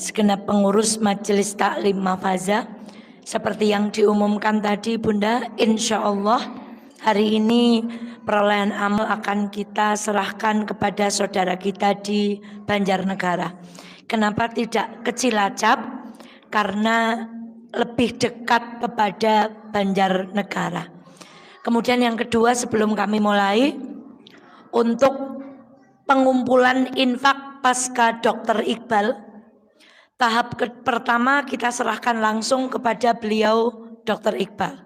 segenap pengurus Majelis Taklim Mafaza. Seperti yang diumumkan tadi Bunda, insya Allah hari ini perolehan amal akan kita serahkan kepada saudara kita di Banjarnegara. Kenapa tidak ke Cilacap? Karena lebih dekat kepada Banjarnegara. Kemudian yang kedua, sebelum kami mulai, untuk pengumpulan infak pasca Dr. Iqbal, tahap pertama kita serahkan langsung kepada beliau Dr. Iqbal.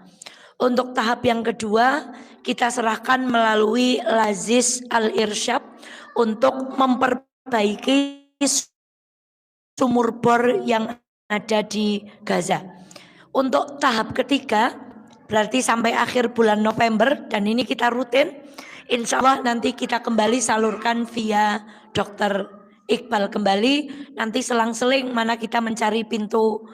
Untuk tahap yang kedua kita serahkan melalui Lazis Al-Irsyad untuk memperbaiki sumur bor yang ada di Gaza. Untuk tahap ketiga berarti sampai akhir bulan November, dan ini kita rutin, insya Allah nanti kita kembali salurkan via Dr. Iqbal kembali, nanti selang-seling mana kita mencari pintu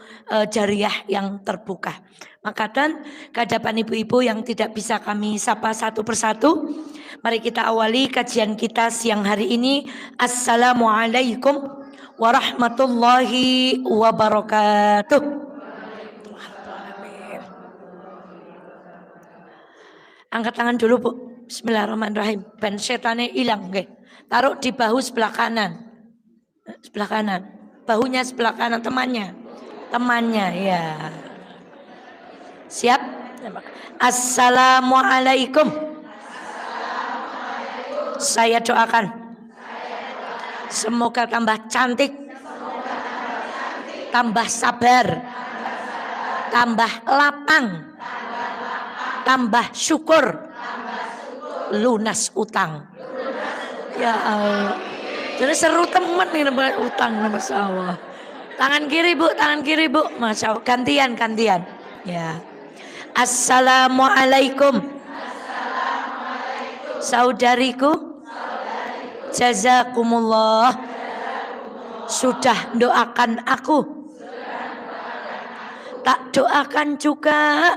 jariah yang terbuka. Maka dan kehadapan ibu-ibu yang tidak bisa kami sapa satu persatu, mari kita awali kajian kita siang hari ini. Assalamualaikum warahmatullahi wabarakatuh. Angkat tangan dulu Bu. Bismillahirrahmanirrahim. Ben setannya hilang, nggih. Taruh di bahu sebelah kanan. Sebelah kanan. Bahunya sebelah kanan temannya. Temannya, ya. Siap? Assalamualaikum. Saya doakan. Semoga tambah cantik. Tambah sabar. Tambah lapang. Tambah syukur, lunas utang. Ya Allah, jadi seru temen nih buat utang, Masya Allah. Tangan kiri Bu, tangan kiri Bu, Masya Allah. Gantian. Ya. Assalamualaikum. Saudariku, jazakumullah. Sudah doakan aku. Tak doakan juga.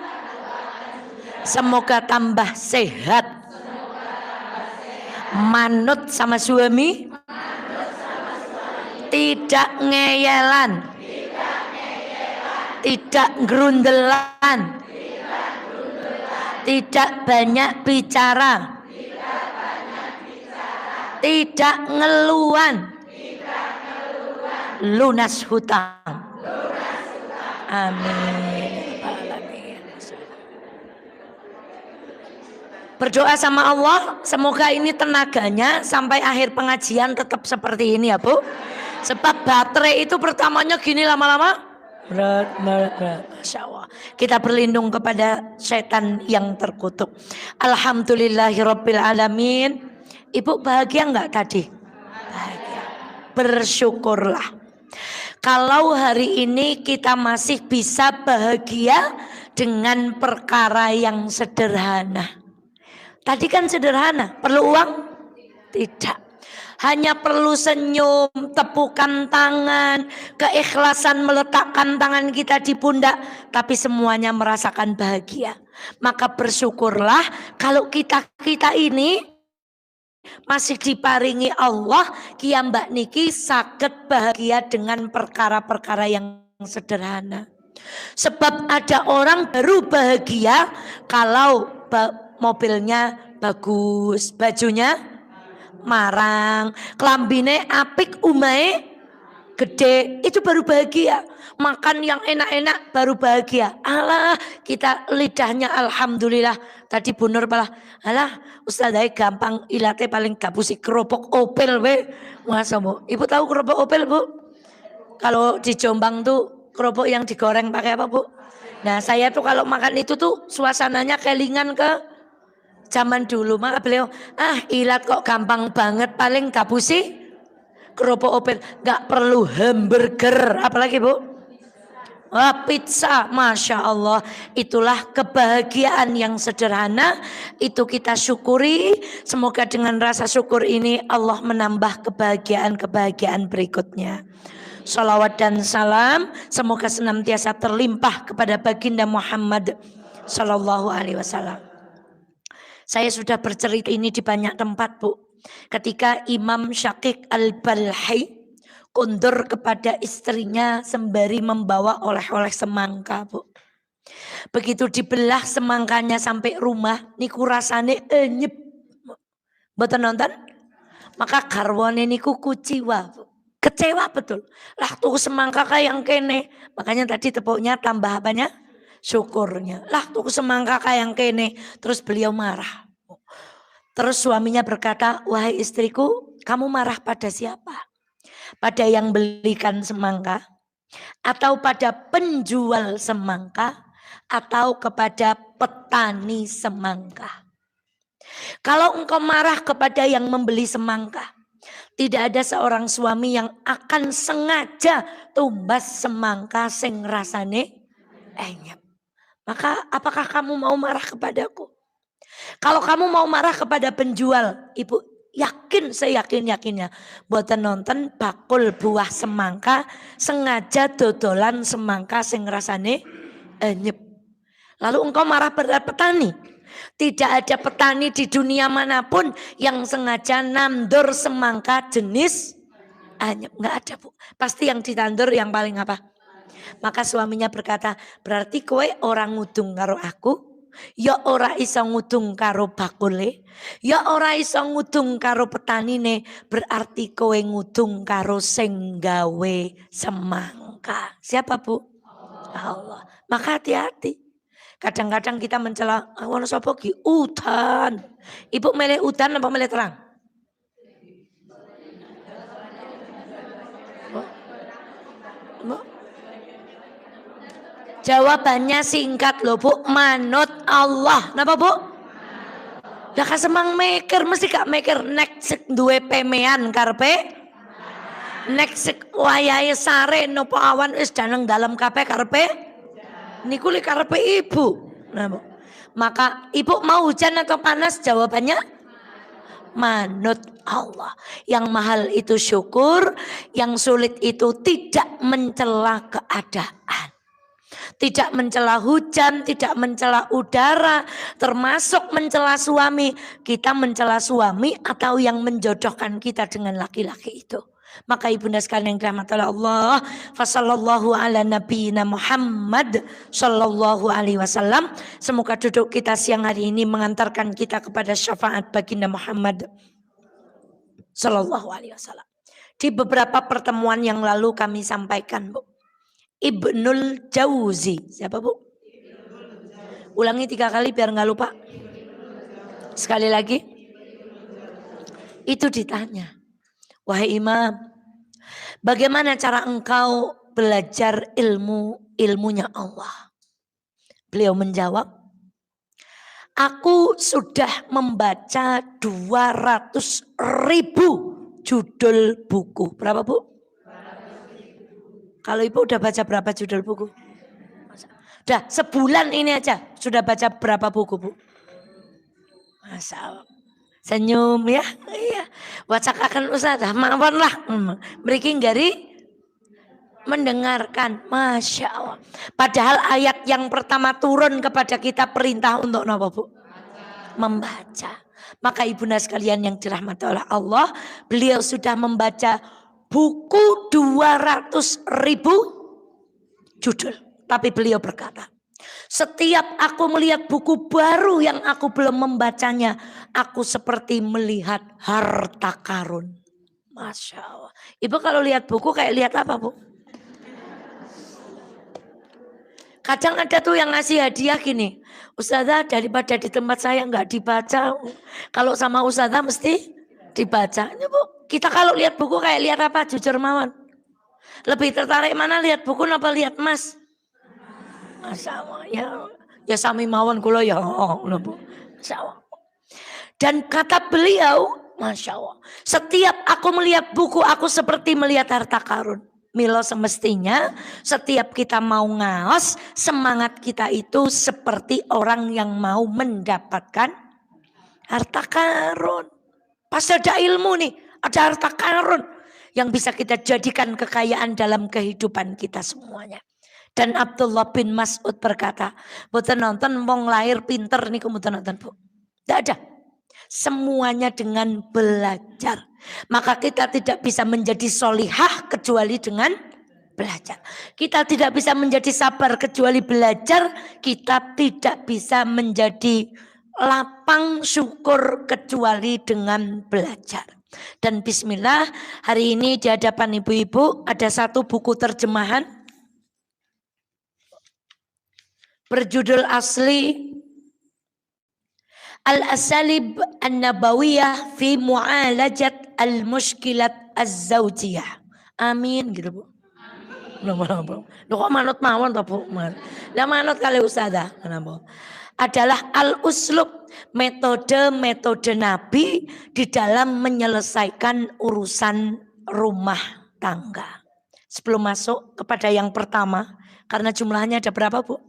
Semoga tambah sehat, manut sama suami, tidak ngeyelan, tidak gerundelan, tidak banyak bicara, tidak ngeluhan, lunas hutang. Amin. Berdoa sama Allah, semoga ini tenaganya sampai akhir pengajian tetap seperti ini ya Bu. Sebab baterai itu pertamanya gini lama-lama berat. Masya Allah. Kita berlindung kepada setan yang terkutuk. Alhamdulillahirabbil alamin. Ibu bahagia enggak tadi? Bahagia. Bersyukurlah. Kalau hari ini kita masih bisa bahagia dengan perkara yang sederhana. Tadi kan sederhana, perlu uang? Tidak. Hanya perlu senyum, tepukan tangan, keikhlasan meletakkan tangan kita di pundak, tapi semuanya merasakan bahagia. Maka bersyukurlah kalau kita ini masih diparingi Allah, kia mbak niki saged bahagia dengan perkara-perkara yang sederhana. Sebab ada orang baru bahagia kalau mobilnya bagus, bajunya marang, kelambine apik, umahe gede, itu baru bahagia. Makan yang enak-enak baru bahagia. Alah, kita lidahnya alhamdulillah. Tadi Bu Nur malah, alah Ustazah gampang ilate paling gabusi keropok opel we. Masa Bu? Ibu tahu keropok opel Bu? Kalau di Jombang tuh keropok yang digoreng pakai apa Bu? Nah saya tuh kalau makan itu tuh suasananya kelingan ke zaman dulu. Maka beliau, ilat kok gampang banget, paling gabusi kerupuk opel, gak perlu hamburger, apalagi Bu? Pizza, Masya Allah. Itulah kebahagiaan yang sederhana, itu kita syukuri. Semoga dengan rasa syukur ini Allah menambah kebahagiaan-kebahagiaan berikutnya. Salawat dan salam semoga senantiasa terlimpah kepada baginda Muhammad Sallallahu Alaihi Wasallam. Saya sudah bercerita ini di banyak tempat Bu. Ketika Imam Syaqiq Al-Balhi, kondur kepada istrinya sembari membawa oleh-oleh semangka, Bu. Begitu dibelah semangkanya sampai rumah, niku rasane enyep. Mboten nonton? Maka garwane niku kuciwa, Bu. Kecewa betul. Lah tuh semangka kayak yang kene. Makanya tadi tepuknya tambah apanya? Syukurnya. Lah tuh semangka kayak yang kene. Terus beliau marah. Terus suaminya berkata, wahai istriku, kamu marah pada siapa? Pada yang belikan semangka? Atau pada penjual semangka? Atau kepada petani semangka? Kalau engkau marah kepada yang membeli semangka, tidak ada seorang suami yang akan sengaja tumbas semangka sing rasane enyep. Maka apakah kamu mau marah kepadaku? Kalau kamu mau marah kepada penjual, ibu yakin seyakin-yakinnya buatan nonton bakul buah semangka sengaja dodolan semangka sing rasane enyep. Lalu engkau marah pada petani. Tidak ada petani di dunia manapun yang sengaja nandur semangka jenis anyep. Nggak ada, Bu. Pasti yang ditandur yang paling apa? Maka suaminya berkata, berarti kowe orang ngudung karo aku, ya ora iso ngudung karo bakule, ya ora iso ngudung karo petanine, berarti kowe ngudung karo sing gawe semangka. Siapa, Bu? Allah. Maka hati-hati. Kadang-kadang kita mencela, ono sapa ki udan. Ibu milih udan apa milih terang? Jawabannya singkat loh, Bu, manut Allah. Napa, Bu? Lah kasemang mikir mesti gak mikir nek sik duwe pemean karepe. Nek sik wayahe sare nopo awan wis daneng dalam kabeh karepe. Niku li karepe ibu. Nah, maka ibu mau hujan atau panas? Jawabannya manut Allah. Yang mahal itu syukur, yang sulit itu tidak mencela keadaan. Tidak mencela hujan, tidak mencela udara, termasuk mencela suami. Kita mencela suami atau yang menjodohkan kita dengan laki-laki itu. Maka ibunda sekalian yang dirahmati Allah, fasallallahu ala nabiyina Muhammad sallallahu alaihi wasallam. Semoga duduk kita siang hari ini mengantarkan kita kepada syafaat baginda Muhammad sallallahu alaihi wasallam. Di beberapa pertemuan yang lalu kami sampaikan, Bu, Ibnul Jauzi. Siapa, Bu? Ulangi 3 kali biar nggak lupa. Sekali lagi. Itu ditanya, wahai Imam, bagaimana cara engkau belajar ilmunya Allah? Beliau menjawab, aku sudah membaca 200.000 judul buku. Berapa, Bu? Kalau ibu udah baca berapa judul buku? Udah sebulan ini aja sudah baca berapa buku, Bu? Masya Allah. Senyum ya. Iya. Wacakakan Ustazah. Mawon lah. Mriki nggari mendengarkan. Masya Allah. Padahal ayat yang pertama turun kepada kita perintah untuk apa, Bu? Membaca. Maka ibunda sekalian yang dirahmati oleh Allah, beliau sudah membaca buku 200.000 judul. Tapi beliau berkata, setiap aku melihat buku baru yang aku belum membacanya, aku seperti melihat harta karun. Masya Allah. Ibu kalau lihat buku kayak lihat apa, Bu? Kadang ada tuh yang ngasih hadiah gini, Ustazah daripada di tempat saya nggak dibaca, kalau sama Ustazah mesti dibaca. Ini, Bu, kita kalau lihat buku kayak lihat apa? Jujur mawon. Lebih tertarik mana lihat buku apa lihat emas? Masya Allah, ya sami mawon kula ya, Bu. Masya Allah. Dan kata beliau, Masya Allah, setiap aku melihat buku aku seperti melihat harta karun. Milo semestinya setiap kita mau ngaos, semangat kita itu seperti orang yang mau mendapatkan harta karun. Pas ada ilmu nih, ada harta karun yang bisa kita jadikan kekayaan dalam kehidupan kita semuanya. Dan Abdullah bin Mas'ud berkata, mboten nonton wong lahir pinter niku mboten nonton, Bu. Tidak ada. Semuanya dengan belajar. Maka kita tidak bisa menjadi solihah kecuali dengan belajar. Kita tidak bisa menjadi sabar kecuali belajar. Kita tidak bisa menjadi lapang syukur kecuali dengan belajar. Dan bismillah, hari ini di hadapan ibu-ibu ada satu buku terjemahan berjudul asli Al-Asalib An-Nabawiyah fi Mu'alajat Al-Mushkilat Az-Zawjiyah. Amin gitu Bu. Amin. Loh kok manut mawon toh Bu? Lah manut kali ustazah. Kenapa? Adalah al-uslub, metode-metode Nabi di dalam menyelesaikan urusan rumah tangga. Sebelum masuk kepada yang pertama, karena jumlahnya ada berapa Bu?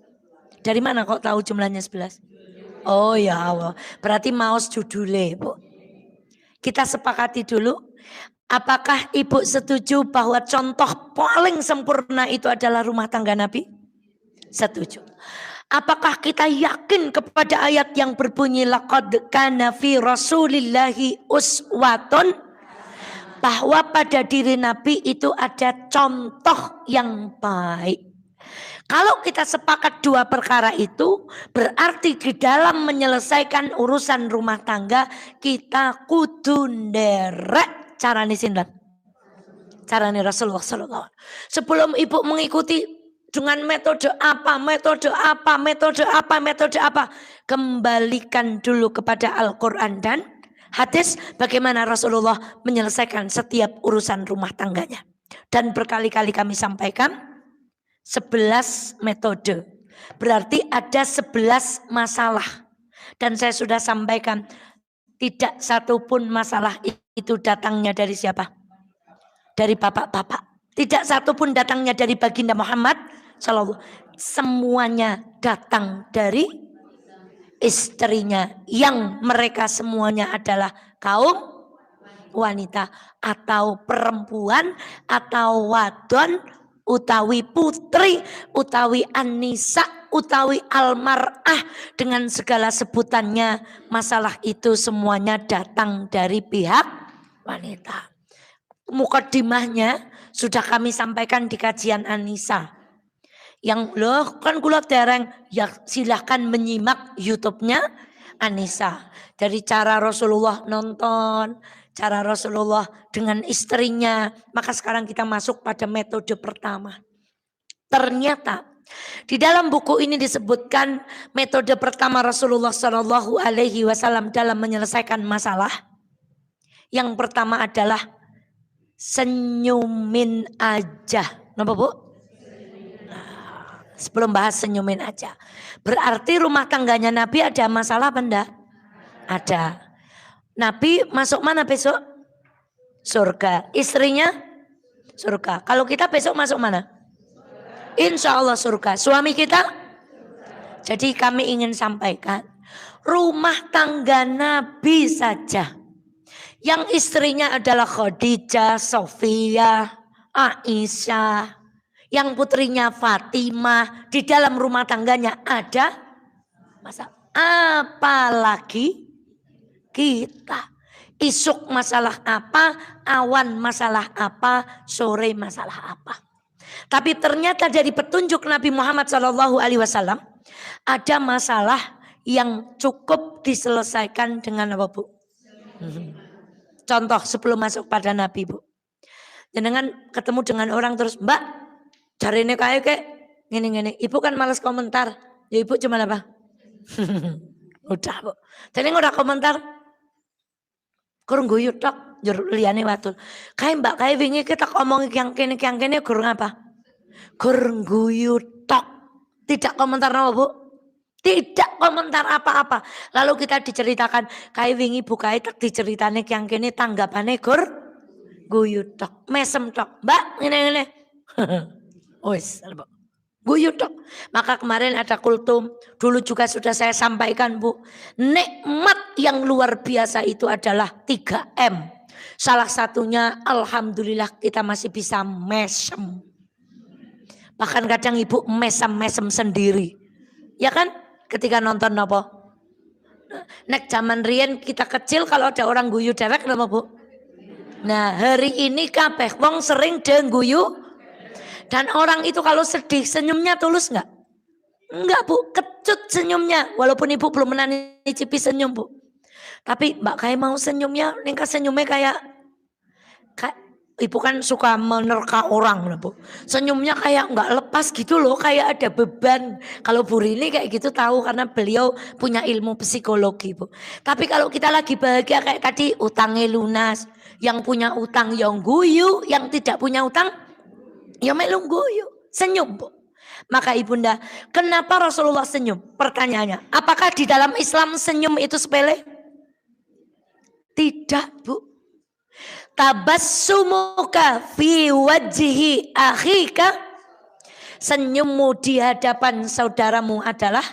Dari mana kok tahu jumlahnya 11? Oh ya Allah, berarti maos judulnya Bu. Kita sepakati dulu, apakah Ibu setuju bahwa contoh paling sempurna itu adalah rumah tangga Nabi? Setuju. Apakah kita yakin kepada ayat yang berbunyi laqad kana fi Rasulillahi uswatun, bahwa pada diri Nabi itu ada contoh yang baik? Kalau kita sepakat dua perkara itu, berarti di dalam menyelesaikan urusan rumah tangga kita kudu nderek carane sinten? Carane Rasulullah sallallahu alaihi wasallam. Sebelum Ibu mengikuti dengan metode apa, kembalikan dulu kepada Al-Qur'an dan hadis bagaimana Rasulullah menyelesaikan setiap urusan rumah tangganya. Dan berkali-kali kami sampaikan 11 metode. Berarti ada 11 masalah. Dan saya sudah sampaikan tidak satupun masalah itu datangnya dari siapa? Dari bapak-bapak. Tidak satupun datangnya dari baginda Muhammad sallallahu. Semuanya datang dari istrinya yang mereka semuanya adalah kaum wanita atau perempuan atau wadon utawi putri, utawi an-nisa, utawi al-mar'ah, dengan segala sebutannya, masalah itu semuanya datang dari pihak wanita. Mukaddimahnya sudah kami sampaikan di kajian an-nisa. Yang loh kan kula dereng, ya silahkan menyimak YouTube-nya an-nisa. Dari cara Rasulullah nonton, cara Rasulullah dengan istrinya. Maka sekarang kita masuk pada metode pertama. Ternyata di dalam buku ini disebutkan metode pertama Rasulullah Shallallahu Alaihi Wasallam dalam menyelesaikan masalah. Yang pertama adalah senyumin aja. Kenapa Bu? Sebelum bahas senyumin aja. Berarti rumah tangganya Nabi ada masalah apa enggak? Ada. Nabi masuk mana besok? Surga. Istrinya? Surga. Kalau kita besok masuk mana? Insya Allah surga. Suami kita? Jadi kami ingin sampaikan, rumah tangga Nabi saja yang istrinya adalah Khadijah, Sofia, Aisyah, yang putrinya Fatimah, di dalam rumah tangganya ada masalah. Apalagi kita. Isuk masalah apa, awan masalah apa, sore masalah apa. Tapi ternyata dari petunjuk Nabi Muhammad SAW ada masalah yang cukup diselesaikan dengan apa Bu? Contoh sebelum masuk pada Nabi Bu. Dengan ketemu dengan orang terus, Mbak, jarine kae kek ngene-ngene. Ibu kan males komentar. Ya Ibu cuma apa? Udah Bu. Jadi udah komentar. Kurang guyu tok, njur liyane watul. Kae Mbak, kae wingi kita ngomong yang kene kurang apa? Kurang guyu tok. Tidak komentar apa Bu? Tidak komentar apa-apa. Lalu kita diceritakan, kae wingi Bu kae tak diceritane yang kene tanggapane gur guyu tok, mesem tok. Mbak, ngene-ngene. Wis, guyu tok. Maka kemarin ada kultum, dulu juga sudah saya sampaikan Bu. Nikmat yang luar biasa itu adalah 3M. Salah satunya alhamdulillah kita masih bisa mesem. Bahkan kadang Ibu mesem-mesem sendiri. Ya kan? Ketika nonton apa? Nek zaman riyen kita kecil kalau ada orang guyu dewek kenapa Bu? Nah hari ini kabeh wong sering guyu. Dan orang itu kalau sedih senyumnya tulus nggak? Enggak Bu, kecut senyumnya. Walaupun Ibu belum pernah nyicipi senyum Bu. Tapi Mbak Kai mau senyumnya, nengka senyumnya kayak Ibu kan suka menerka orang Bu. Senyumnya kayak nggak lepas gitu loh, kayak ada beban. Kalau Bu Rini kayak gitu tahu karena beliau punya ilmu psikologi Bu. Tapi kalau kita lagi bahagia kayak tadi utangnya lunas, yang punya utang yang guyu, yang tidak punya utang ya melung guyu, senyum Bu. Maka ibunda, kenapa Rasulullah senyum? Pertanyaannya, apakah di dalam Islam senyum itu sepele? Tidak Bu. Tabassumuka fi wajhi akhika, senyummu di hadapan saudaramu adalah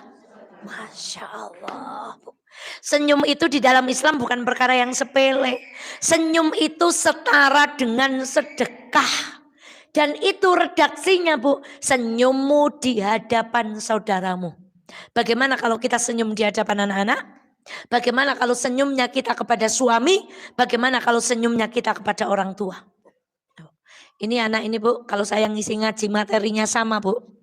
Masya Allah Bu. Senyum itu di dalam Islam bukan perkara yang sepele. Senyum itu setara dengan sedekah. Dan itu redaksinya Bu, senyummu di hadapan saudaramu. Bagaimana kalau kita senyum di hadapan anak-anak? Bagaimana kalau senyumnya kita kepada suami? Bagaimana kalau senyumnya kita kepada orang tua? Ini anak ini Bu, kalau saya ngisi ngaji materinya sama Bu.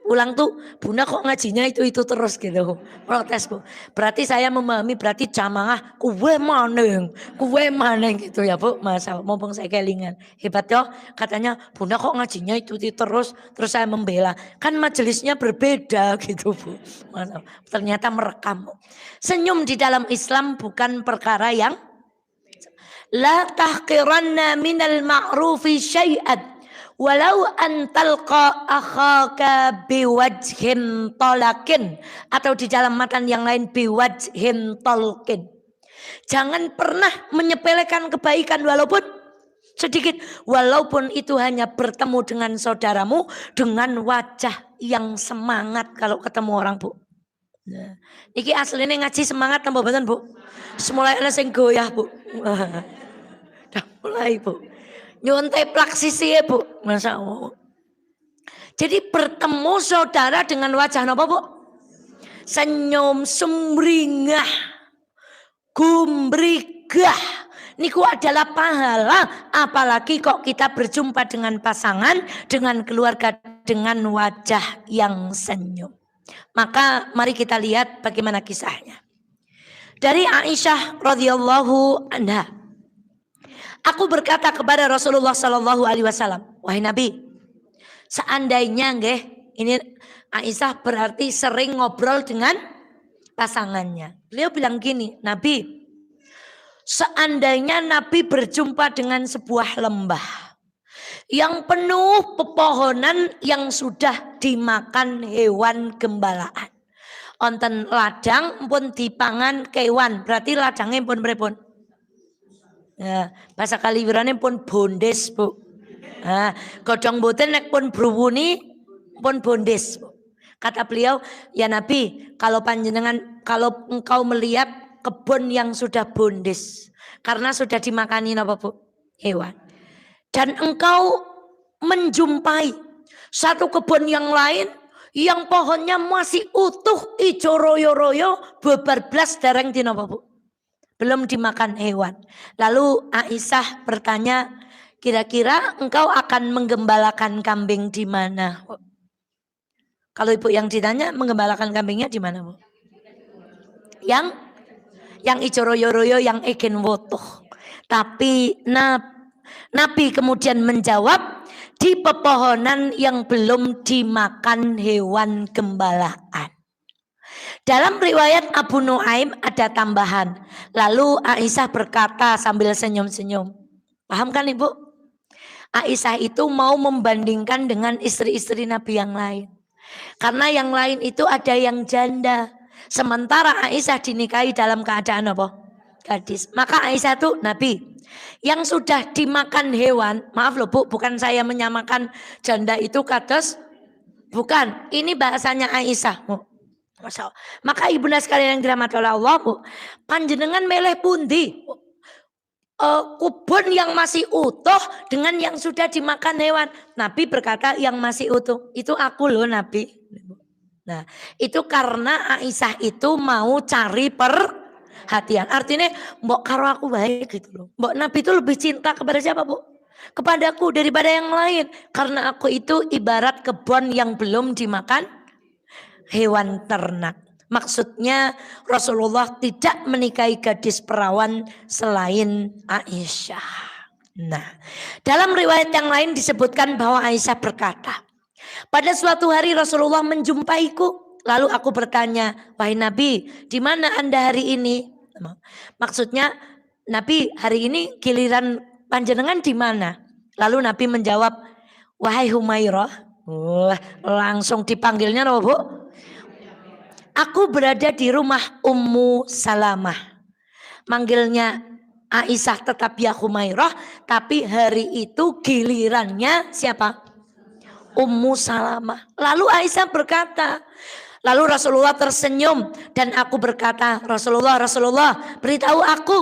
Pulang tuh, Bunda kok ngajinya itu terus gitu. Protes Bu. Berarti saya memahami berarti jamaah kuwe maneng gitu ya Bu. Masa mumpung saya kelingan. Hebat yo, katanya Bunda kok ngajinya itu terus saya membela. Kan majelisnya berbeda gitu Bu. Masa, ternyata merekam. Senyum di dalam Islam bukan perkara yang la tahqiranna minal ma'rufi syai'at walau antalqa akhaka biwajhin talakin, atau di dalam matan yang lain biwajhin talqin. Jangan pernah menyepelekan kebaikan walaupun sedikit, walaupun itu hanya bertemu dengan saudaramu dengan wajah yang semangat kalau ketemu orang Bu. Nah, iki aslinya ngaji semangat tambah betul Bu. Semulai ana sing goyah Bu. Dah mulai Bu. Nyontek plaksisi ya Bu. Masya Allah. Jadi bertemu saudara dengan wajah apa Bu? Senyum, sumringah, gumbrigah. Niku adalah pahala. Apalagi kok kita berjumpa dengan pasangan, dengan keluarga, dengan wajah yang senyum. Maka mari kita lihat bagaimana kisahnya. Dari Aisyah radhiyallahu anha. Aku berkata kepada Rasulullah Sallallahu Alaihi Wasallam, wahai Nabi, seandainya nggih, ini Aisyah berarti sering ngobrol dengan pasangannya. Beliau bilang gini, Nabi, seandainya Nabi berjumpa dengan sebuah lembah yang penuh pepohonan yang sudah dimakan hewan gembalaan. Onten ladang pun dipangan kewan, berarti ladangnya pun pripun? Ya, bahasa Kaliwirane pun bondes Bu. Nah, godhong boten nek pun bruwuni pun bondes Bu. Kata beliau, ya Nabi, kalau engkau melihat kebun yang sudah bondes karena sudah dimakani apa Bu? Hewan. Dan engkau menjumpai satu kebun yang lain yang pohonnya masih utuh, ijo royo-royo, bebar blas dereng dinapa Bu? Belum dimakan hewan. Lalu Aisyah bertanya, kira-kira engkau akan menggembalakan kambing di mana? Kalau ibu yang ditanya, menggembalakan kambingnya di mana Bu? Yang ijo royo-royo, yang egen wotoh. Tapi Nabi kemudian menjawab, di pepohonan yang belum dimakan hewan gembalaan. Dalam riwayat Abu Nuaim ada tambahan. Lalu Aisyah berkata sambil senyum-senyum. Paham kan Ibu? Aisyah itu mau membandingkan dengan istri-istri Nabi yang lain. Karena yang lain itu ada yang janda. Sementara Aisyah dinikahi dalam keadaan apa? Gadis. Maka Aisyah itu Nabi yang sudah dimakan hewan. Maaf loh Bu, bukan saya menyamakan janda itu kados. Bukan, ini bahasanya Aisyah Bu. Masya Allah. Maka ibunda sekalian yang dirahmati oleh Allah Bu, panjenengan meleh pundi kubun yang masih utuh dengan yang sudah dimakan hewan. Nabi berkata yang masih utuh itu aku loh Nabi. Nah, itu karena Aisyah itu mau cari perhatian. Artinya, mbok karo aku baik gitu loh. Mbok Nabi itu lebih cinta kepada siapa, Bu? Kepadaku daripada yang lain. Karena aku itu ibarat kebun yang belum dimakan hewan ternak. Maksudnya Rasulullah tidak menikahi gadis perawan selain Aisyah. Nah, dalam riwayat yang lain disebutkan bahwa Aisyah berkata, pada suatu hari Rasulullah menjumpaiku, lalu aku bertanya, wahai Nabi, di mana Anda hari ini? Maksudnya, Nabi hari ini giliran panjenengan di mana? Lalu Nabi menjawab, wahai Humairah, langsung dipanggilnya loh, Bu. Aku berada di rumah Ummu Salamah. Manggilnya Aisyah tetap ya Humairah, tapi hari itu gilirannya siapa? Ummu Salamah. Lalu Aisyah berkata, lalu Rasulullah tersenyum dan aku berkata, Rasulullah, beritahu aku,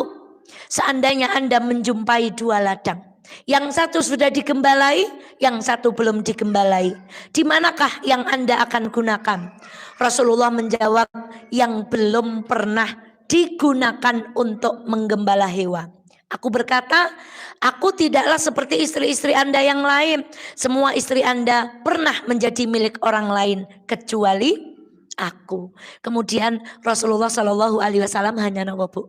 seandainya Anda menjumpai dua ladang, yang satu sudah digembalai, yang satu belum digembalai, di manakah yang Anda akan gunakan? Rasulullah menjawab, yang belum pernah digunakan untuk menggembala hewan. Aku berkata, aku tidaklah seperti istri-istri Anda yang lain. Semua istri Anda pernah menjadi milik orang lain kecuali aku. Kemudian Rasulullah Shallallahu Alaihi Wasallam hanya nama, Bu.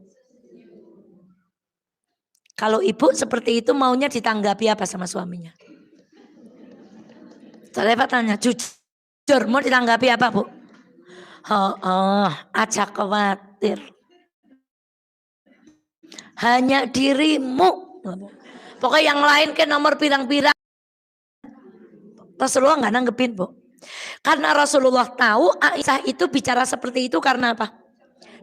Kalau ibu seperti itu maunya ditanggapi apa sama suaminya? Saya tanya, jujur mau ditanggapi apa, Bu? Aja khawatir. Hanya dirimu. Pokoknya yang lain ke nomor pirang-pirang. Rasulullah nggak nanggepin, Bu. Karena Rasulullah tahu Aisyah itu bicara seperti itu karena apa?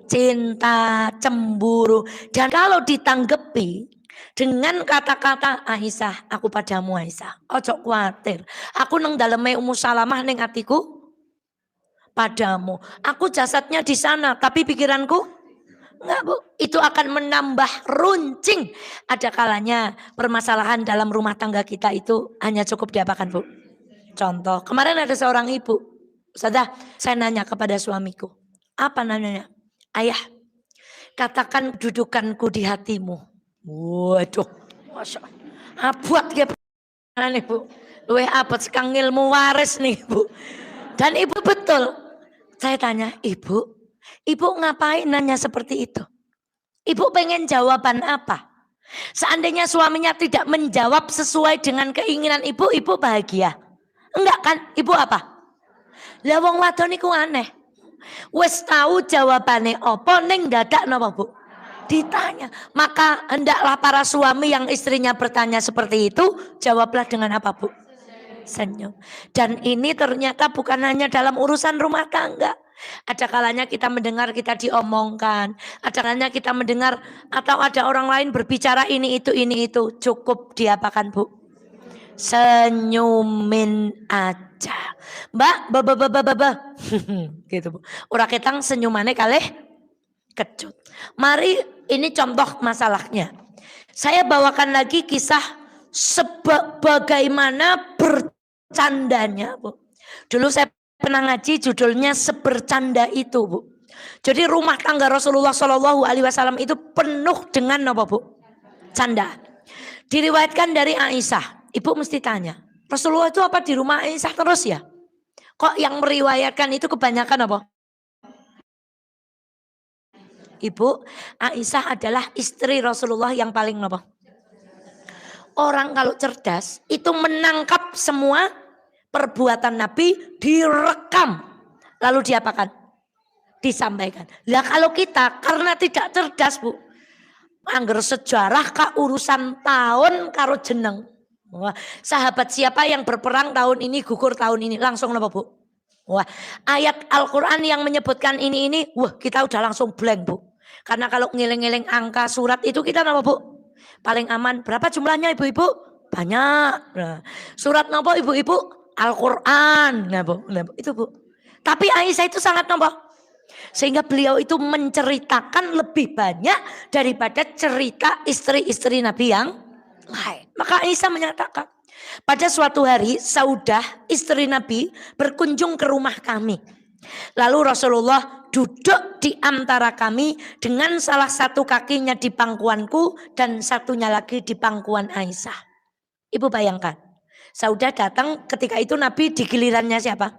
Cinta, cemburu. Dan kalau ditanggepi dengan kata-kata Aisyah, aku padamu Aisyah, ojo khawatir. Aku nang daleme Ummu Salamah ning atiku padamu. Aku jasadnya di sana, tapi pikiranku enggak, Bu. Itu akan menambah runcing. Ada kalanya permasalahan dalam rumah tangga kita itu hanya cukup diapakan, Bu? Contoh, kemarin ada seorang ibu. Ustazah, saya nanya kepada suamiku. Apa nanyanya? Ayah, katakan dudukanku di hatimu. Waduh, Masya Allah. Buat ya nih, Bu. Luwih abot sekang ilmu waris nih, Bu. Dan ibu betul. Saya tanya, ibu ngapain nanya seperti itu? Ibu pengen jawaban apa? Seandainya suaminya tidak menjawab sesuai dengan keinginan ibu bahagia. Enggak kan? Ibu apa? Lah wong wadon niku aneh. Wes tahu jawabannya apa ning dadak napa, Bu? Ditanya. Maka hendaklah para suami yang istrinya bertanya seperti itu, jawablah dengan apa, Bu? Senyum. Dan ini ternyata bukan hanya dalam urusan rumah tangga. Ada kalanya kita mendengar kita diomongkan, ada kalanya kita mendengar atau ada orang lain berbicara ini itu, cukup diapakan, Bu? Senyumin aja. Mbak, gitu, Bu. Ora ketang senyumannya kalih kecut. Mari ini contoh masalahnya. Saya bawakan lagi kisah bagaimana bercandanya, Bu. Dulu saya pernah ngaji judulnya Sebercanda Itu, Bu. Jadi rumah tangga Rasulullah Shallallahu Alaihi Wasallam itu penuh dengan apa, Bu? Candaan. Diriwayatkan dari Aisyah. Ibu mesti tanya, Rasulullah itu apa di rumah Aisyah terus ya? Kok yang meriwayatkan itu kebanyakan apa? Ibu, Aisyah adalah istri Rasulullah yang paling apa? Orang kalau cerdas itu menangkap semua perbuatan Nabi, direkam, lalu diapakan? Disampaikan. Lah kalau kita karena tidak cerdas, Bu, angger sejarah kah urusan tahun karo jeneng. Wah, sahabat siapa yang berperang tahun ini, gugur tahun ini, langsung apa, Bu? Wah, ayat Al-Quran yang menyebutkan ini, wah kita udah langsung blank, Bu. Karena kalau ngiling-ngiling angka surat itu kita apa, Bu? Paling aman. Berapa jumlahnya, ibu-ibu? Banyak. Nah, surat apa, ibu-ibu? Al-Quran. Nah, Bu. Itu, Bu. Tapi Aisyah itu sangat apa? Sehingga beliau itu menceritakan lebih banyak daripada cerita istri-istri Nabi yang lain. Maka Aisyah menyatakan, pada suatu hari Saudah istri Nabi berkunjung ke rumah kami. Lalu Rasulullah duduk di antara kami dengan salah satu kakinya di pangkuanku dan satunya lagi di pangkuan Aisyah. Ibu bayangkan, Saudah datang ketika itu Nabi di gilirannya siapa?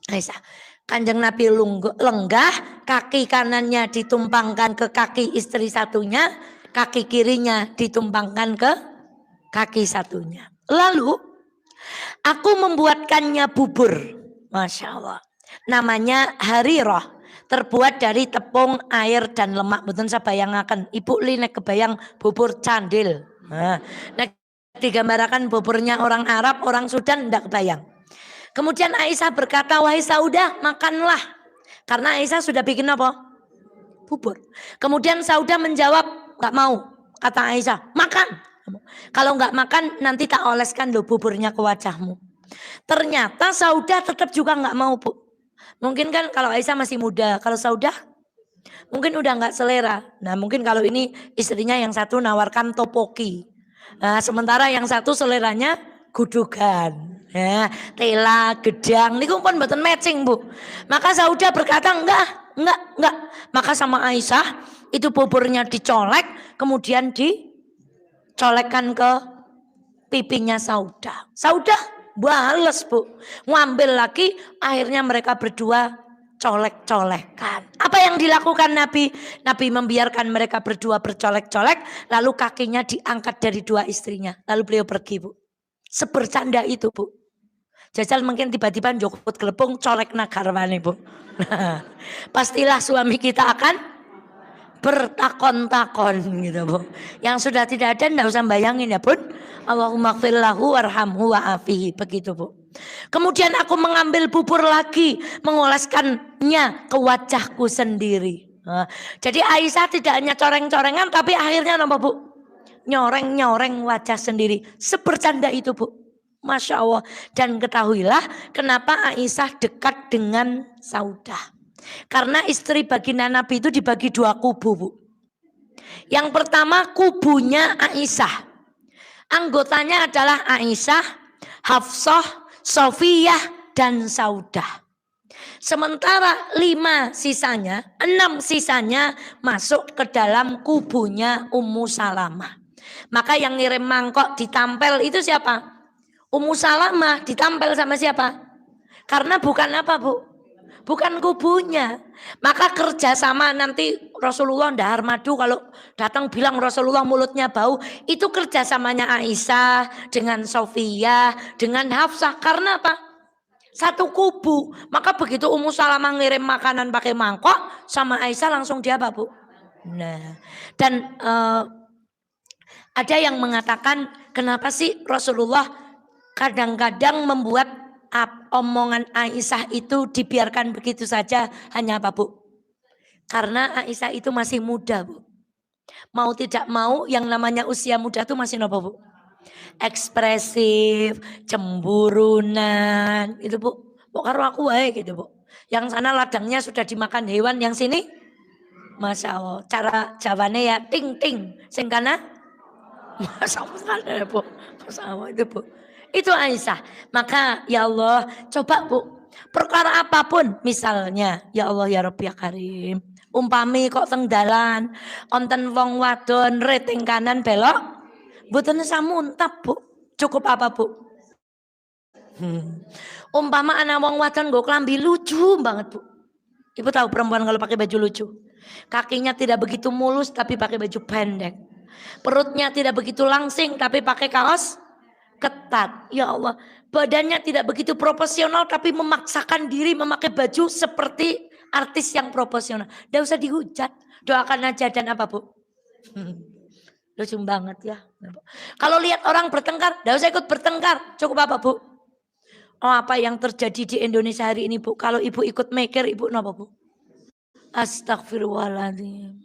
Aisyah. Kanjeng Nabi lenggah, kaki kanannya ditumpangkan ke kaki istri satunya, kaki kirinya ditumpangkan ke kaki satunya. Lalu aku membuatkannya bubur, Masya Allah. Namanya harirah, terbuat dari tepung, air dan lemak. Betul saya bayangkan, ibu linek kebayang bubur candil. Nah, digambarkan buburnya orang Arab, orang Sudan, tidak kebayang. Kemudian Aisyah berkata, wahai Saudah, makanlah. Karena Aisyah sudah bikin apa? Bubur. Kemudian Saudah menjawab, gak mau. Kata Aisyah, makan. Kalau gak makan, nanti tak oleskan loh buburnya ke wajahmu. Ternyata Saudah tetap juga gak mau, Bu. Mungkin kan kalau Aisyah masih muda, kalau Saudah mungkin udah gak selera. Nah mungkin kalau ini istrinya yang satu nawarkan topoki. Nah, sementara yang satu seleranya gudugan. Ya, tela, gedang, ini pun mboten matching, Bu. Maka Saudah berkata, enggak. Maka sama Aisyah itu buburnya dicolek, kemudian dicolekkan ke pipinya Saudah. Saudah bales, Bu. Ngambil lagi, akhirnya mereka berdua colek-colekan. Apa yang dilakukan Nabi? Nabi membiarkan mereka berdua bercolek-colek, lalu kakinya diangkat dari dua istrinya. Lalu beliau pergi, Bu. Sebercanda itu, Bu. Jajal mungkin tiba-tiba jokut gelepung colek nagarwane, Bu. Nah, pastilah suami kita akan bertakon-takon gitu, Bu. Yang sudah tidak ada enggak usah bayangin ya, Bun. Allahumma gfir lahu warhamhu wa'afihi, begitu, Bu. Kemudian aku mengambil bubur lagi, mengoleskannya ke wajahku sendiri. Nah, jadi Aisyah tidak hanya coreng-corengan tapi akhirnya apa, Bu? Nyoreng-nyoreng wajah sendiri. Sebercanda itu, Bu. Masya Allah. Dan ketahuilah kenapa Aisyah dekat dengan Saudah. Karena istri baginda Nabi itu dibagi dua kubu, Bu. Yang pertama kubunya Aisyah. Anggotanya adalah Aisyah, Hafsah, Sofiyah, dan Saudah. Sementara 6 sisanya masuk ke dalam kubunya Ummu Salamah. Maka yang ngirim mangkok ditampel itu siapa? Ummu Salamah. Ditampel sama siapa? Karena bukan apa, Bu? Bukan kubunya. Maka kerjasama nanti Rasulullah ndahar madu, kalau datang bilang Rasulullah mulutnya bau, itu kerjasamanya Aisyah dengan Sofiyah dengan Hafsah. Karena apa? Satu kubu. Maka begitu Ummu Salamah ngirim makanan pakai mangkok, sama Aisyah langsung dia apa, Bu? Nah, dan ada yang mengatakan kenapa sih Rasulullah kadang-kadang membuat omongan Aisyah itu dibiarkan begitu saja, hanya apa, Bu? Karena Aisyah itu masih muda, Bu. Mau tidak mau yang namanya usia muda itu masih apa, Bu? Ekspresif, cemburunan, itu, Bu. Pok karo aku wae gitu, Bu. Yang sana ladangnya sudah dimakan hewan, yang sini Masya Allah. Cara jawabannya ya ting ting, sing kana Masya Allah, Bu. Masya Allah itu, Bu. Itu Aisyah. Maka ya Allah, coba, Bu, perkara apapun misalnya, ya Allah ya Rabbi ya Karim, umpami kok teng dalan onten wong wadon rating kanan belok, mboten samuntap, Bu. Cukup apa, Bu? Umpama anak wong wadon nggo klambi lucu banget, Bu. Ibu tahu perempuan kalau pakai baju lucu, kakinya tidak begitu mulus tapi pakai baju pendek, perutnya tidak begitu langsing tapi pakai kaos ketat. Ya Allah, badannya tidak begitu proporsional tapi memaksakan diri memakai baju seperti artis yang proporsional. Tidak usah dihujat, doakan aja. Dan apa, Bu? Lucu banget ya. Kalau lihat orang bertengkar, tidak usah ikut bertengkar. Cukup apa, Bu? Oh, apa yang terjadi di Indonesia hari ini, Bu? Kalau Ibu ikut mikir, Ibu napa, Bu? Astagfirullahaladzim.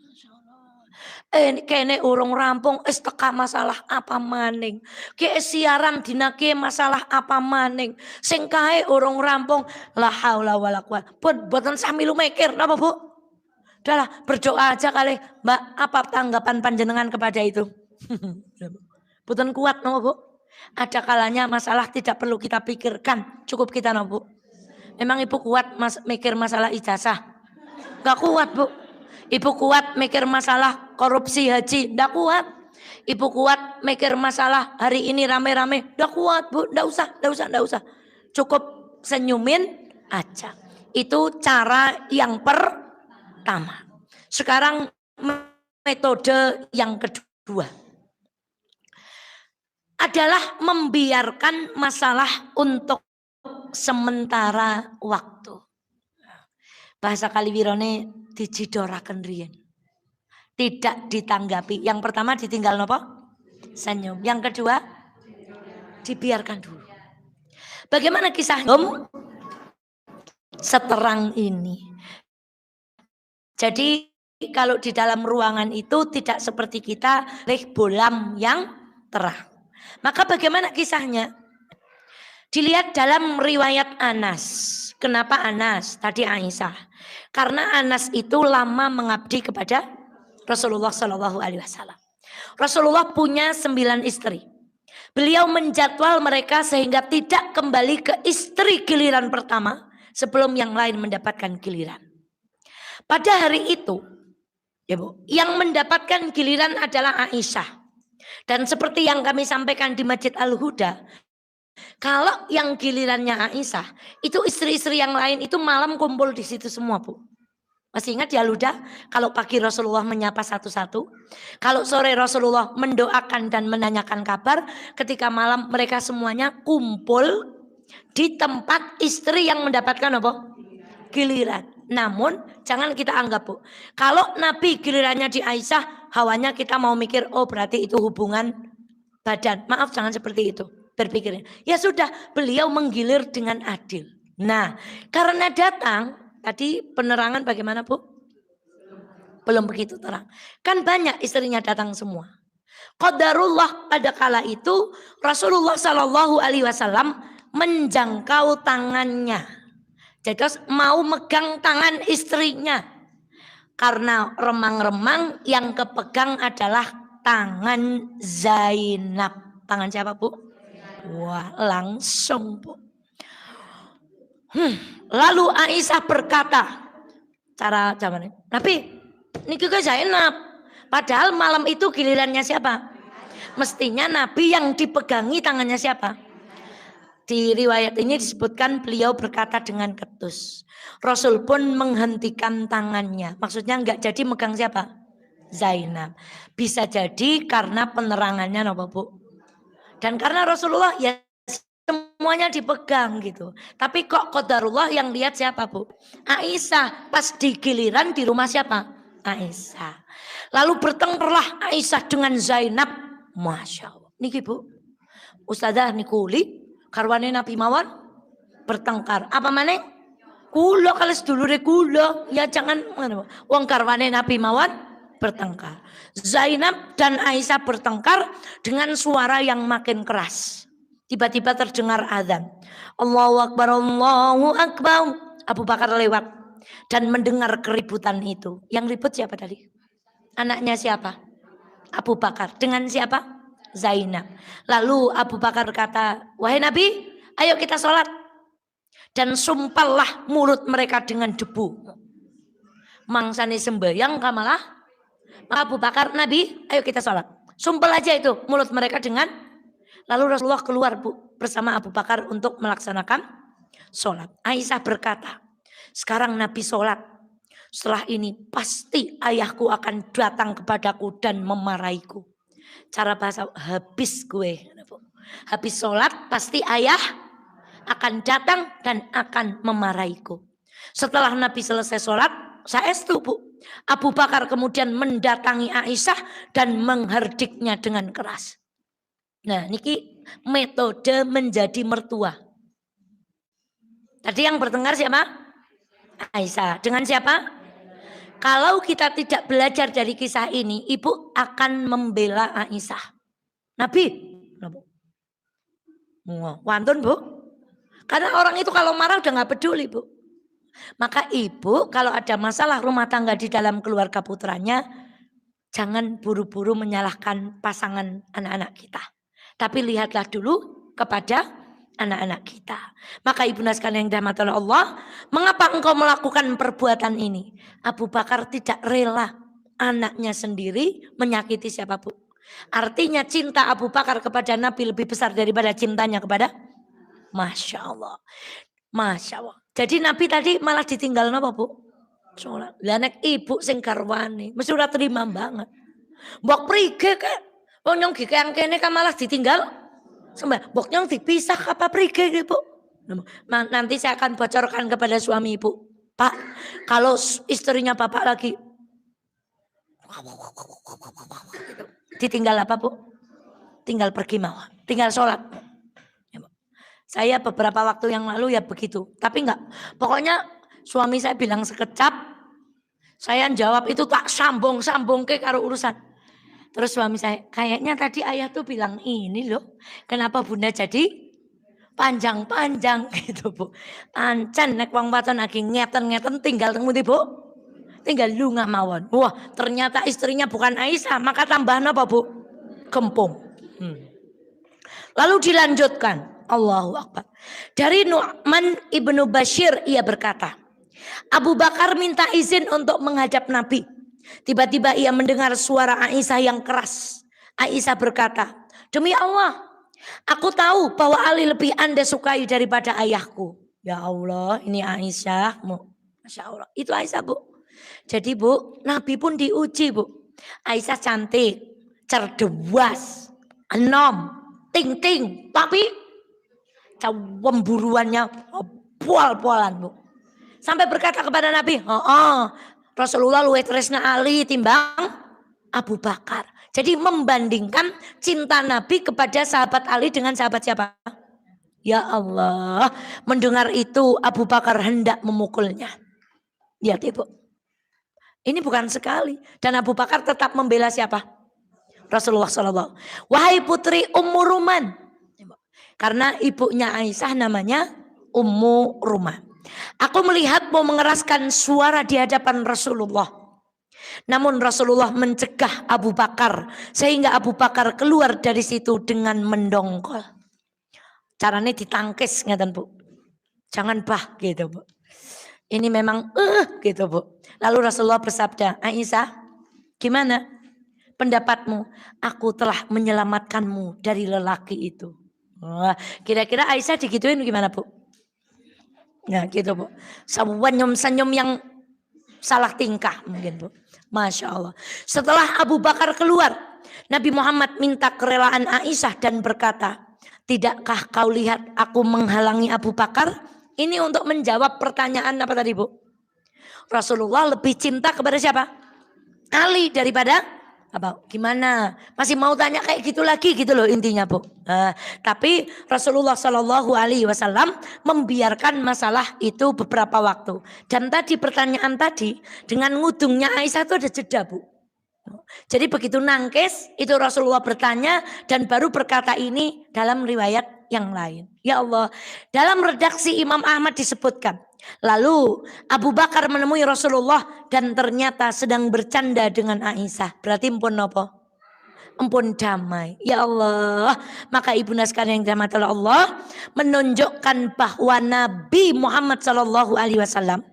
Kene urung rampung teka masalah apa maning. Ki siaran dinake masalah apa maning. Sing kae urung rampung, la haula wala quwata. Pun boten sami lu mikir napa, Bu? Udahlah, berdoa aja kali. Mbak, apa tanggapan panjenengan kepada itu? Boten kuat napa, Bu? Ada kalanya masalah tidak perlu kita pikirkan, cukup kita napa, Bu? Emang ibu kuat mikir masalah ijazah? Gak kuat bu. Ibu kuat mikir masalah korupsi haji? Gak kuat. Ibu kuat mikir masalah hari ini rame-rame? Gak kuat bu. Gak usah. Cukup senyumin aja. Itu cara yang pertama. Sekarang metode yang kedua adalah membiarkan masalah untuk sementara waktu. Bahasa Kaliwirone dijidoraken riyen. Tidak ditanggapi. Yang pertama ditinggal nopo? Senyum. Yang kedua dibiarkan dulu. Bagaimana kisah seterang ini? Jadi kalau di dalam ruangan itu tidak seperti kita bolam yang terang. Maka bagaimana kisahnya? Dilihat dalam riwayat Anas. Kenapa Anas? Tadi Aisyah. Karena Anas itu lama mengabdi kepada Rasulullah Shallallahu Alaihi Wasallam. Rasulullah punya 9 istri. Beliau menjadwal mereka sehingga tidak kembali ke istri giliran pertama sebelum yang lain mendapatkan giliran. Pada hari itu, ya Bu, yang mendapatkan giliran adalah Aisyah. Dan seperti yang kami sampaikan di Masjid Al-Huda, kalau yang gilirannya Aisyah, itu istri-istri yang lain itu malam kumpul di situ semua Bu. Masih ingat ya Luda? Kalau pagi Rasulullah menyapa satu-satu, kalau sore Rasulullah mendoakan dan menanyakan kabar, ketika malam mereka semuanya kumpul di tempat istri yang mendapatkan apa? Giliran. Namun jangan kita anggap Bu, kalau Nabi gilirannya di Aisyah, hawanya kita mau mikir, oh berarti itu hubungan badan. Maaf, jangan seperti itu berpikirnya. Ya sudah, beliau menggilir dengan adil. Nah, karena datang, tadi penerangan bagaimana Bu? Belum begitu terang. Kan banyak istrinya datang semua. Qadarullah pada kala itu Rasulullah Shallallahu Alaihi Wasallam menjangkau tangannya. Jadi mau megang tangan istrinya. Karena remang-remang yang kepegang adalah tangan Zainab. Tangan siapa Bu? Wah, langsung Bu. Lalu Aisyah berkata, cara zaman ini, Nabi, ini juga Zainab. Padahal malam itu gilirannya siapa? Mestinya Nabi yang dipegangi tangannya siapa? Di riwayat ini disebutkan beliau berkata dengan ketus. Rasul pun menghentikan tangannya. Maksudnya enggak jadi megang siapa? Zainab. Bisa jadi karena penerangannya apa Bu? Dan karena Rasulullah ya semuanya dipegang gitu. Tapi kok qadarullah yang lihat siapa Bu? Aisyah. Pas di giliran di rumah siapa? Aisyah. Lalu bertengkarlah Aisyah dengan Zainab. Masya Allah. Niki Bu. Ustazah Nikuli. Karwane Nabi mawon. Bertengkar. Apa maneh? Kulo kalau sedulure kulo. Ya jangan. Wong karwane Nabi mawon. Bertengkar. Zainab dan Aisyah bertengkar dengan suara yang makin keras. Tiba-tiba terdengar azan. Allahu Akbar, Allahu Akbar. Abu Bakar lewat dan mendengar keributan itu. Yang ribut siapa tadi? Anaknya siapa? Abu Bakar. Dengan siapa? Zainab. Lalu Abu Bakar kata, wahai Nabi, ayo kita sholat. Dan sumpahlah mulut mereka dengan debu. Mangsane sembayang kamalah. Abu Bakar, Nabi, ayo kita sholat. Sumpel aja itu mulut mereka dengan. Lalu Rasulullah keluar Bu, bersama Abu Bakar untuk melaksanakan sholat. Aisyah berkata, sekarang Nabi sholat. Setelah ini pasti ayahku akan datang kepadaku dan memarahiku. Cara bahasa habis gue. Habis sholat pasti ayah akan datang dan akan memarahiku. Setelah Nabi selesai sholat, saestu Bu. Abu Bakar kemudian mendatangi Aisyah dan menghardiknya dengan keras. Nah, niki metode menjadi mertua. Tadi yang bertengkar siapa? Aisyah. Dengan siapa? Kalau kita tidak belajar dari kisah ini, ibu akan membela Aisyah. Nabi. Wantun Bu. Karena orang itu kalau marah udah gak peduli Bu. Maka ibu kalau ada masalah rumah tangga di dalam keluarga putranya, jangan buru-buru menyalahkan pasangan anak-anak kita. Tapi lihatlah dulu kepada anak-anak kita. Maka ibunda sekalian yang dirahmati oleh Allah, mengapa engkau melakukan perbuatan ini? Abu Bakar tidak rela anaknya sendiri menyakiti siapapun. Artinya cinta Abu Bakar kepada Nabi lebih besar daripada cintanya kepada Masya Allah. Masya Allah. Jadi Nabi tadi malah ditinggal apa Bu? Sholat. Lah nek ibu sing garwane mesti ora terima banget. Mbok prige kek. Wong nyong yang kene kan malah ditinggal. Sembah, mbok nyong dipisah apa prige Bu? Nanti saya akan bocorkan kepada suami ibu. Pak, kalau istrinya bapak lagi ditinggal apa Bu? Tinggal pergi mau. Tinggal sholat. Saya beberapa waktu yang lalu ya begitu. Tapi enggak. Pokoknya suami saya bilang sekecap. Saya jawab itu tak sambung ke karo urusan. Terus suami saya, kayaknya tadi ayah tuh bilang ini loh. Kenapa bunda jadi panjang-panjang gitu Bu. Ancen nek wong wadon lagi ngeten-ngeten tinggal temu Bu. Tinggal lunga mawon. Wah ternyata istrinya bukan Aisyah. Maka tambahan apa Bu? Kempung. Lalu dilanjutkan. Allahu Akbar. Dari Nu'man ibnu Bashir ia berkata, Abu Bakar minta izin untuk menghadap Nabi. Tiba-tiba ia mendengar suara Aisyah yang keras. Aisyah berkata, demi Allah, aku tahu bahwa Ali lebih Anda sukai daripada ayahku. Ya Allah, ini Aisyah. Masya Allah, itu Aisyah Bu. Jadi Bu, Nabi pun diuji Bu. Aisyah cantik, cerdas, enom, ting-ting, tapi cemburuannya pol-polan Bu. Sampai berkata kepada Nabi, Rasulullah luwih tresna Ali timbang Abu Bakar. Jadi membandingkan cinta Nabi kepada sahabat Ali dengan sahabat siapa? Ya Allah, mendengar itu Abu Bakar hendak memukulnya. Lihat Ibu. Ini bukan sekali. Dan Abu Bakar tetap membela siapa? Rasulullah SAW. Wahai putri Ummu Ruman. Karena ibunya Aisyah namanya Ummu Ruman. Aku melihatmu mengeraskan suara di hadapan Rasulullah. Namun Rasulullah mencegah Abu Bakar. Sehingga Abu Bakar keluar dari situ dengan mendongkol. Caranya ditangkis ngeten Bu. Jangan bah gitu Bu. Ini memang gitu Bu. Lalu Rasulullah bersabda, Aisyah gimana pendapatmu? Aku telah menyelamatkanmu dari lelaki itu. Wah, kira-kira Aisyah digituin gimana Bu? Nah gitu Bu. Senyum-senyum yang salah tingkah mungkin Bu. Masya Allah. Setelah Abu Bakar keluar, Nabi Muhammad minta kerelaan Aisyah dan berkata, tidakkah kau lihat aku menghalangi Abu Bakar? Ini untuk menjawab pertanyaan apa tadi Bu? Rasulullah lebih cinta kepada siapa? Ali daripada apa? Gimana? Masih mau tanya kayak gitu lagi gitu loh intinya Bu. Tapi Rasulullah Shallallahu Alaihi Wasallam membiarkan masalah itu beberapa waktu. Dan tadi pertanyaan tadi dengan ngudungnya Aisyah itu ada jeda Bu. Jadi begitu nangkis itu Rasulullah bertanya dan baru berkata ini dalam riwayat yang lain. Ya Allah, dalam redaksi Imam Ahmad disebutkan. Lalu Abu Bakar menemui Rasulullah dan ternyata sedang bercanda dengan Aisyah. Berarti empun apa? Empun damai. Ya Allah, maka ibunda sekalian yang dirahmati Allah menunjukkan bahwa Nabi Muhammad SAW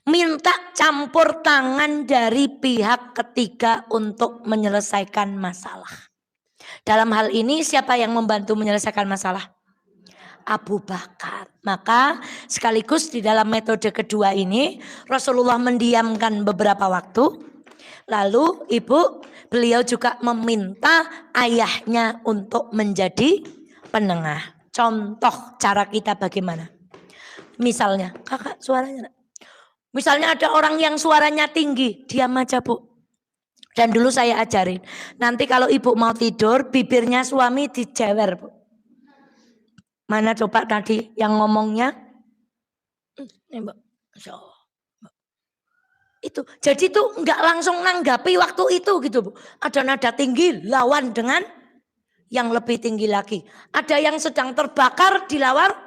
minta campur tangan dari pihak ketiga untuk menyelesaikan masalah. Dalam hal ini siapa yang membantu menyelesaikan masalah? Abu Bakar. Maka sekaligus di dalam metode kedua ini Rasulullah mendiamkan beberapa waktu. Lalu beliau juga meminta ayahnya untuk menjadi penengah. Contoh cara kita bagaimana? Misalnya, kakak suaranya. Misalnya ada orang yang suaranya tinggi, diam aja Bu. Dan dulu saya ajarin, nanti kalau ibu mau tidur, bibirnya suami dijewer Bu. Mana coba tadi yang ngomongnya? Mbak. Itu. Jadi tuh nggak langsung nanggapi waktu itu gitu Bu. Ada nada tinggi lawan dengan yang lebih tinggi lagi. Ada yang sedang terbakar dilawar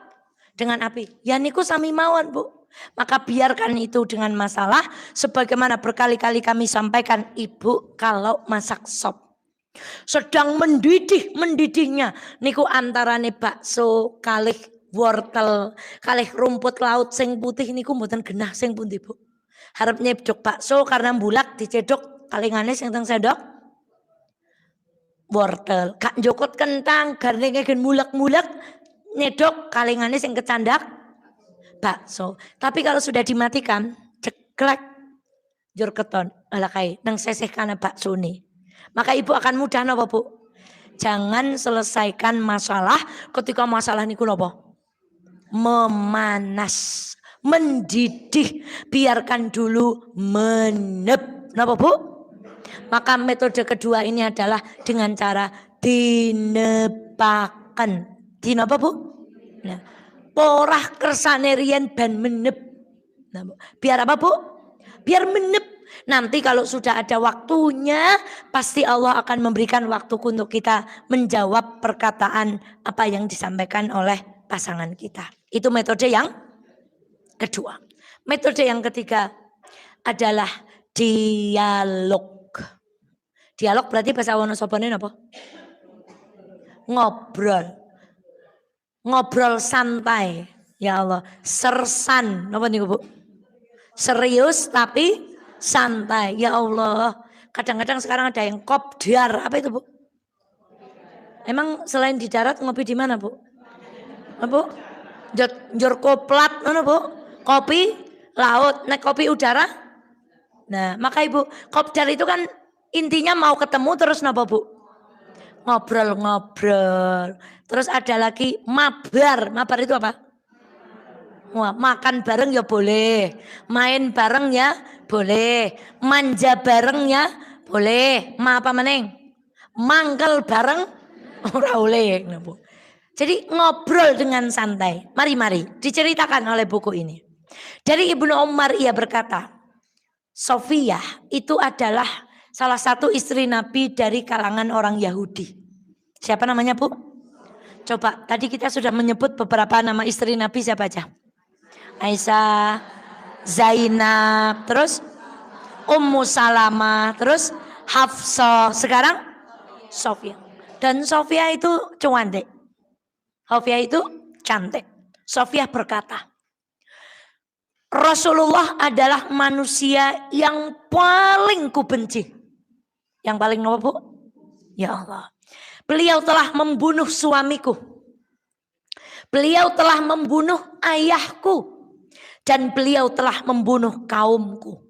dengan api. Ya niku sami mawon Bu. Maka biarkan itu dengan masalah. Sebagaimana berkali-kali kami sampaikan ibu kalau masak sop. Sedang mendidihnya niku antarane bakso kalih wortel kalih rumput laut sing putih niku mboten genah sing pundi Bu? Harap nyedok bakso karena bulak dicedok kalingane sing teng sendok wortel. Gak njokot kentang garninge gen mulek-mulek nyedok kalingane sing kecandak bakso. Tapi kalau sudah dimatikan ceklek jur keton ala kae nang seseh kana bakso nih. Maka ibu akan mudah napa Bu? Jangan selesaikan masalah ketika masalah niku napa? Memanas, mendidih, biarkan dulu menep. Napa Bu? Maka metode kedua ini adalah dengan cara dinepaken. Dinapa Bu? Nah, porah kersane riyen ben menep. Nah, biar apa Bu? Biar menep. Nanti kalau sudah ada waktunya, pasti Allah akan memberikan waktu untuk kita menjawab perkataan apa yang disampaikan oleh pasangan kita. Itu metode yang kedua. Metode yang ketiga adalah dialog. Dialog berarti bahasa Wonosobone apa? Ngobrol. Ngobrol santai. Ya Allah, sersan. Napa niku Bu? Serius tapi santai. Ya Allah, kadang-kadang sekarang ada yang kopdar. Apa itu Bu? Emang selain di darat ngopi di mana Bu? Apa Bu? Njor koplat, mana Bu? Kopi laut, naik kopi udara. Nah, maka Ibu, kopdar itu kan intinya mau ketemu terus napa Bu? Ngobrol-ngobrol. Terus ada lagi mabar. Mabar itu apa? Wah, makan bareng ya boleh, main bareng ya boleh, manja bareng ya boleh, apa meneng? Mangkel bareng ora boleh. Jadi ngobrol dengan santai. Mari diceritakan oleh buku ini. Dari Ibnu Umar ia berkata, Sofiyah itu adalah salah satu istri Nabi dari kalangan orang Yahudi. Siapa namanya Bu? Coba, tadi kita sudah menyebut beberapa nama istri Nabi siapa aja? Aisyah, Zainab, terus Ummu Salamah, terus Hafsah, sekarang Sofia. Dan Sofia itu cantik. Sofia itu cantik. Sofia berkata, Rasulullah adalah manusia yang paling kubenci. Yang paling apa Bu? Ya Allah. Beliau telah membunuh suamiku. Beliau telah membunuh ayahku. Dan beliau telah membunuh kaumku.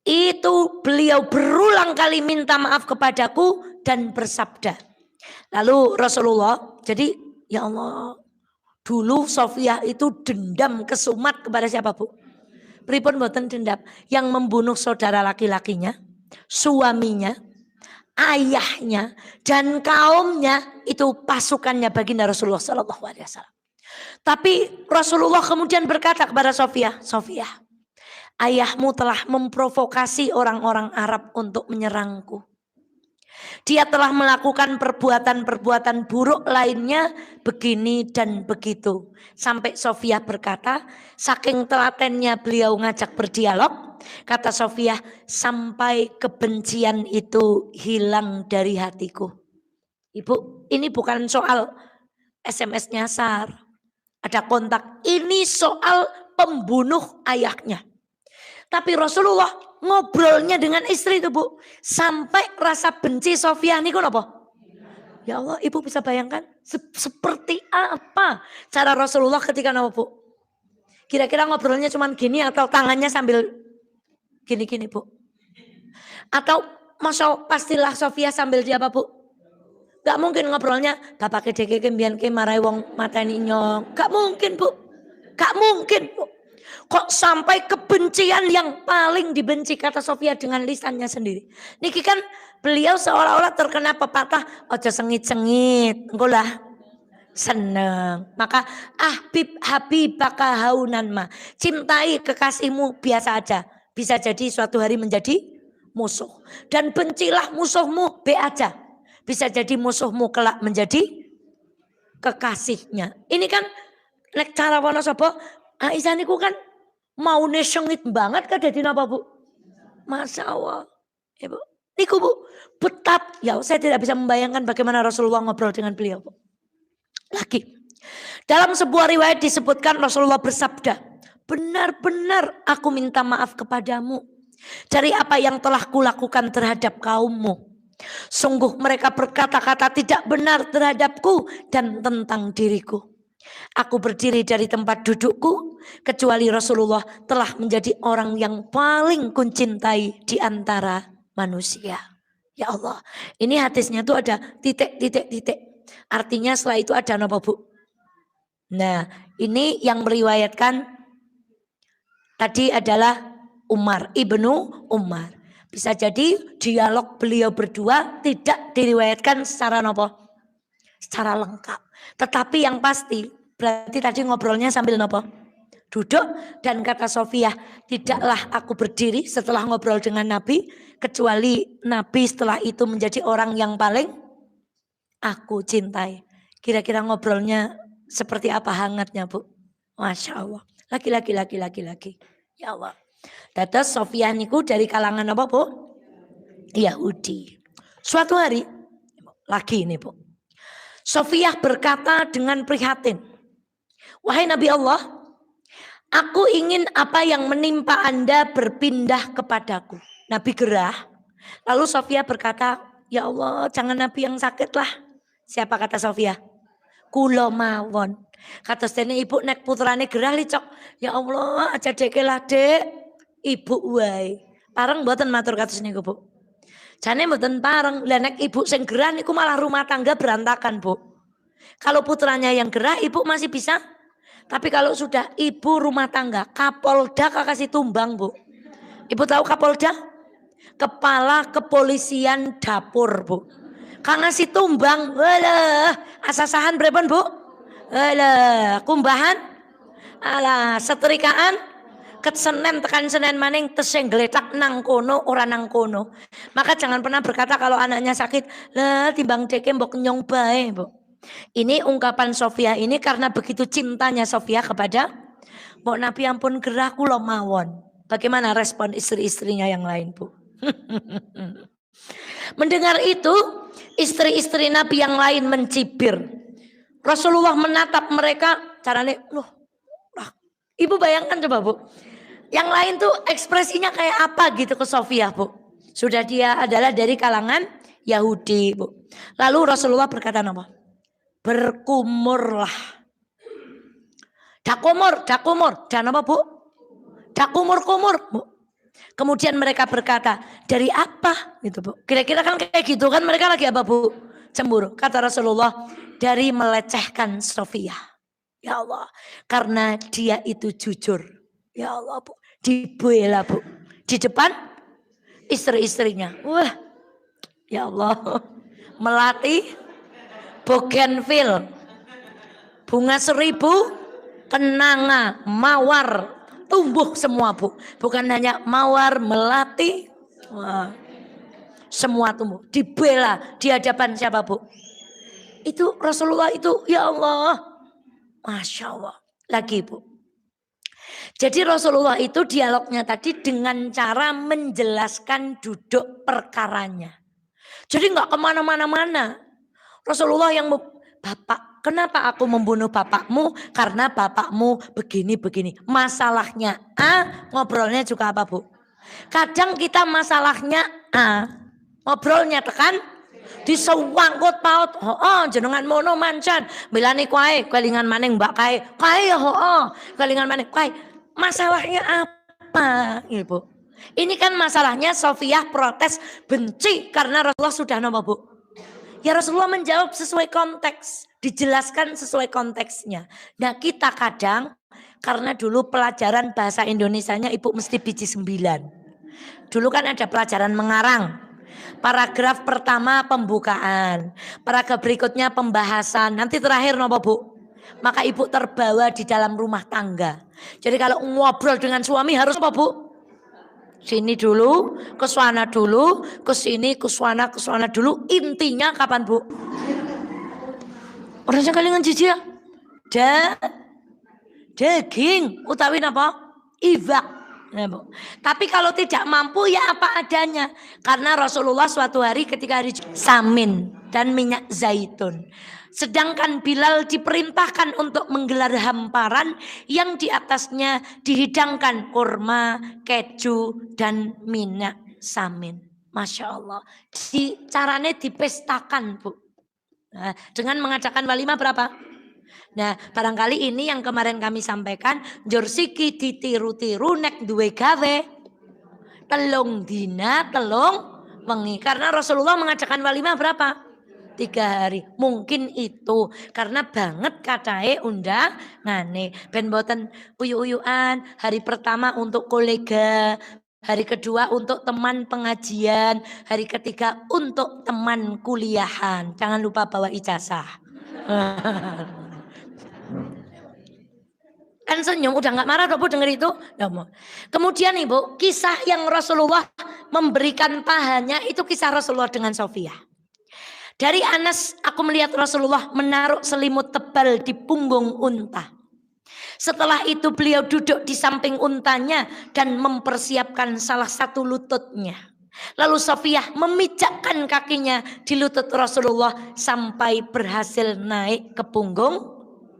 Itu beliau berulang kali minta maaf kepadaku dan bersabda. Lalu Rasulullah, jadi ya Allah, dulu Sofiyah itu dendam kesumat kepada siapa Bu? Pripun mboten dendam? Yang membunuh saudara laki-lakinya, suaminya, ayahnya, dan kaumnya itu pasukannya baginda Rasulullah Sallallahu Alaihi Wasallam. Tapi Rasulullah kemudian berkata kepada Sofiyah, Sofiyah, ayahmu telah memprovokasi orang-orang Arab untuk menyerangku. Dia telah melakukan perbuatan-perbuatan buruk lainnya begini dan begitu. Sampai Sofiyah berkata, saking telatennya beliau ngajak berdialog, kata Sofiyah, sampai kebencian itu hilang dari hatiku. Ibu, ini bukan soal SMS nyasar. Ada kontak, ini soal pembunuh ayahnya. Tapi Rasulullah ngobrolnya dengan istri itu Bu. Sampai rasa benci Sofiyah niku napa? Ya Allah, Ibu bisa bayangkan seperti apa cara Rasulullah ketika napa Bu? Kira-kira ngobrolnya cuman gini atau tangannya sambil gini-gini Bu? Atau masa pastilah Sofiyah sambil dia apa Bu? Gak mungkin ngobrolnya bapak kedeke kembian ke marai wong mateni nyong. Gak mungkin Bu. Gak mungkin Bu. Kok sampai kebencian yang paling dibenci kata Sofiyah dengan lisannya sendiri. Niki kan beliau seolah-olah terkena pepatah ojo sengit-sengit. Engko lah seneng. Maka habibaka haunan ma. Cintai kekasihmu biasa aja. Bisa jadi suatu hari menjadi musuh. Dan bencilah musuhmu be aja. Bisa jadi musuhmu kelak menjadi kekasihnya. Ini kan nek cara wana sapa? Aisyah niku kan mau sengit banget kan dadi napa Bu? Masya Allah. Ya Bu. Niku Bu, betap ya saya tidak bisa membayangkan bagaimana Rasulullah ngobrol dengan beliau Bu. Lagi. Dalam sebuah riwayat disebutkan Rasulullah bersabda, benar-benar aku minta maaf kepadamu dari apa yang telah kulakukan terhadap kaummu. Sungguh mereka berkata-kata tidak benar terhadapku dan tentang diriku. Aku berdiri dari tempat dudukku, kecuali Rasulullah telah menjadi orang yang paling kucintai di antara manusia. Ya Allah, ini hadisnya tuh ada titik. Artinya setelah itu ada apa, Bu? Nah, ini yang meriwayatkan tadi adalah Umar, Ibnu Umar. Bisa jadi dialog beliau berdua tidak diriwayatkan secara nopo? Secara lengkap. Tetapi yang pasti berarti tadi ngobrolnya sambil nopo? Duduk, dan kata Sofia, tidaklah aku berdiri setelah ngobrol dengan Nabi kecuali Nabi setelah itu menjadi orang yang paling aku cintai. Kira-kira ngobrolnya seperti apa hangatnya, Bu? Masya Allah. Laki-laki. Ya Allah. Dados Sofia niku dari kalangan apa, Bu? Yahudi. Suatu hari lagi ini, Bu. Sofia berkata dengan prihatin, wahai Nabi Allah, aku ingin apa yang menimpa Anda berpindah kepadaku. Nabi gerah. Lalu Sofia berkata, ya Allah, jangan Nabi yang sakit lah. Siapa kata Sofia? Kula mawon. Kata stene ibu nek putrane gerah licok. Ya Allah, aja dekelah dek. Ibu wae. Pareng mboten matur kados niku, Bu. Jane mboten pareng. Lah nek ibu sing gerah niku malah rumah tangga berantakan, Bu. Kalau putranya yang gerah, ibu masih bisa. Tapi kalau sudah ibu rumah tangga, Kapolda kasih tumbang, Bu. Ibu tahu Kapolda? Kepala Kepolisian Dapur, Bu. Kang ngasih tumbang, walah, asasahan berapa, Bu? Walah, kumbahan, alah, setrikaan, ket Senen tekan Senen maning teseng gletak nang kono ora nang kono. Maka jangan pernah berkata kalau anaknya sakit, lah timbang deke mbok nyong bae, Bu. Ini ungkapan Sofia ini karena begitu cintanya Sofia kepada Mbok Nabi, ampun gerah kula mawon. Bagaimana respon istri-istrinya yang lain, Bu? Mendengar itu, istri-istri Nabi yang lain mencibir. Rasulullah menatap mereka, caranya, loh, ibu bayangkan coba, Bu. Yang lain tuh ekspresinya kayak apa gitu ke Sofia, Bu. Sudah dia adalah dari kalangan Yahudi, Bu. Lalu Rasulullah berkata apa? Berkumurlah. Dakumur. Dan apa, Bu? Dakumur-kumur, Bu. Kemudian mereka berkata, dari apa? Gitu, Bu. Kira-kira kan kayak gitu kan, mereka lagi apa, Bu? Cemburu. Kata Rasulullah, dari melecehkan Sofia. Ya Allah, karena dia itu jujur. Ya Allah, Bu. Dibela, Bu. Di depan istri-istrinya. Wah, ya Allah. Melati, bougainville, bunga 1000, kenanga, mawar, tumbuh semua, Bu. Bukan hanya mawar, melati, wah, semua tumbuh. Dibela di hadapan siapa, Bu? Itu Rasulullah itu, ya Allah, Masya Allah. Lagi, Bu. Jadi Rasulullah itu dialognya tadi dengan cara menjelaskan duduk perkaranya. Jadi nggak kemana-mana. Rasulullah yang Bapak, kenapa aku membunuh bapakmu? Karena bapakmu begini. Masalahnya A, ngobrolnya juga apa, Bu? Kadang kita masalahnya A, ngobrolnya tekan disewangkut paut. Oh, jenengan mono mancan. Milani kuai, kelingan maning mbak kae. Kae ya kelingan maning kae. Masalahnya apa, Ibu? Ini kan masalahnya Sofia protes benci karena Rasulullah sudah nama, Bu. Ya Rasulullah menjawab sesuai konteks, dijelaskan sesuai konteksnya. Nah kita kadang, karena dulu pelajaran bahasa Indonesianya Ibu mesti biji 9. Dulu kan ada pelajaran mengarang. Paragraf pertama pembukaan, paragraf berikutnya pembahasan, nanti terakhir apa, Bu? Maka Ibu terbawa di dalam rumah tangga. Jadi kalau ngobrol dengan suami harus apa, Bu? Sini dulu, ke sana dulu, ke sini, ke sana dulu. Intinya kapan, Bu? Orang yang kalingan jijik ya? Daging utawi apa? Iwak. Nah, Bu. Tapi kalau tidak mampu ya apa adanya. Karena Rasulullah suatu hari ketika hari Samin. dan minyak zaitun. Sedangkan Bilal diperintahkan untuk menggelar hamparan yang di atasnya dihidangkan kurma, keju, dan minyak samin. Masya Allah. Caranya dipestakan, Bu. Nah, dengan mengadakan walimah berapa? Nah, barangkali ini yang kemarin kami sampaikan, Jorsiki ditiru-tiru nek duwe gawe telung dina telung wengi. Karena Rasulullah mengadakan walimah berapa? 3 hari. Mungkin itu karena banget katae undangane ben boten uyu-uyuan. Hari pertama untuk kolega, hari kedua untuk teman pengajian, hari ketiga untuk teman kuliahan. Jangan lupa bawa ijazah. Kan senyum, udah nggak marah Bu denger itu? Kemudian Ibu, kisah yang Rasulullah memberikan pahalnya itu kisah Rasulullah dengan Sofia. Dari Anas, aku melihat Rasulullah menaruh selimut tebal di punggung unta. Setelah itu beliau duduk di samping untanya dan mempersiapkan salah satu lututnya. Lalu Sofiyah memijakkan kakinya di lutut Rasulullah sampai berhasil naik ke punggung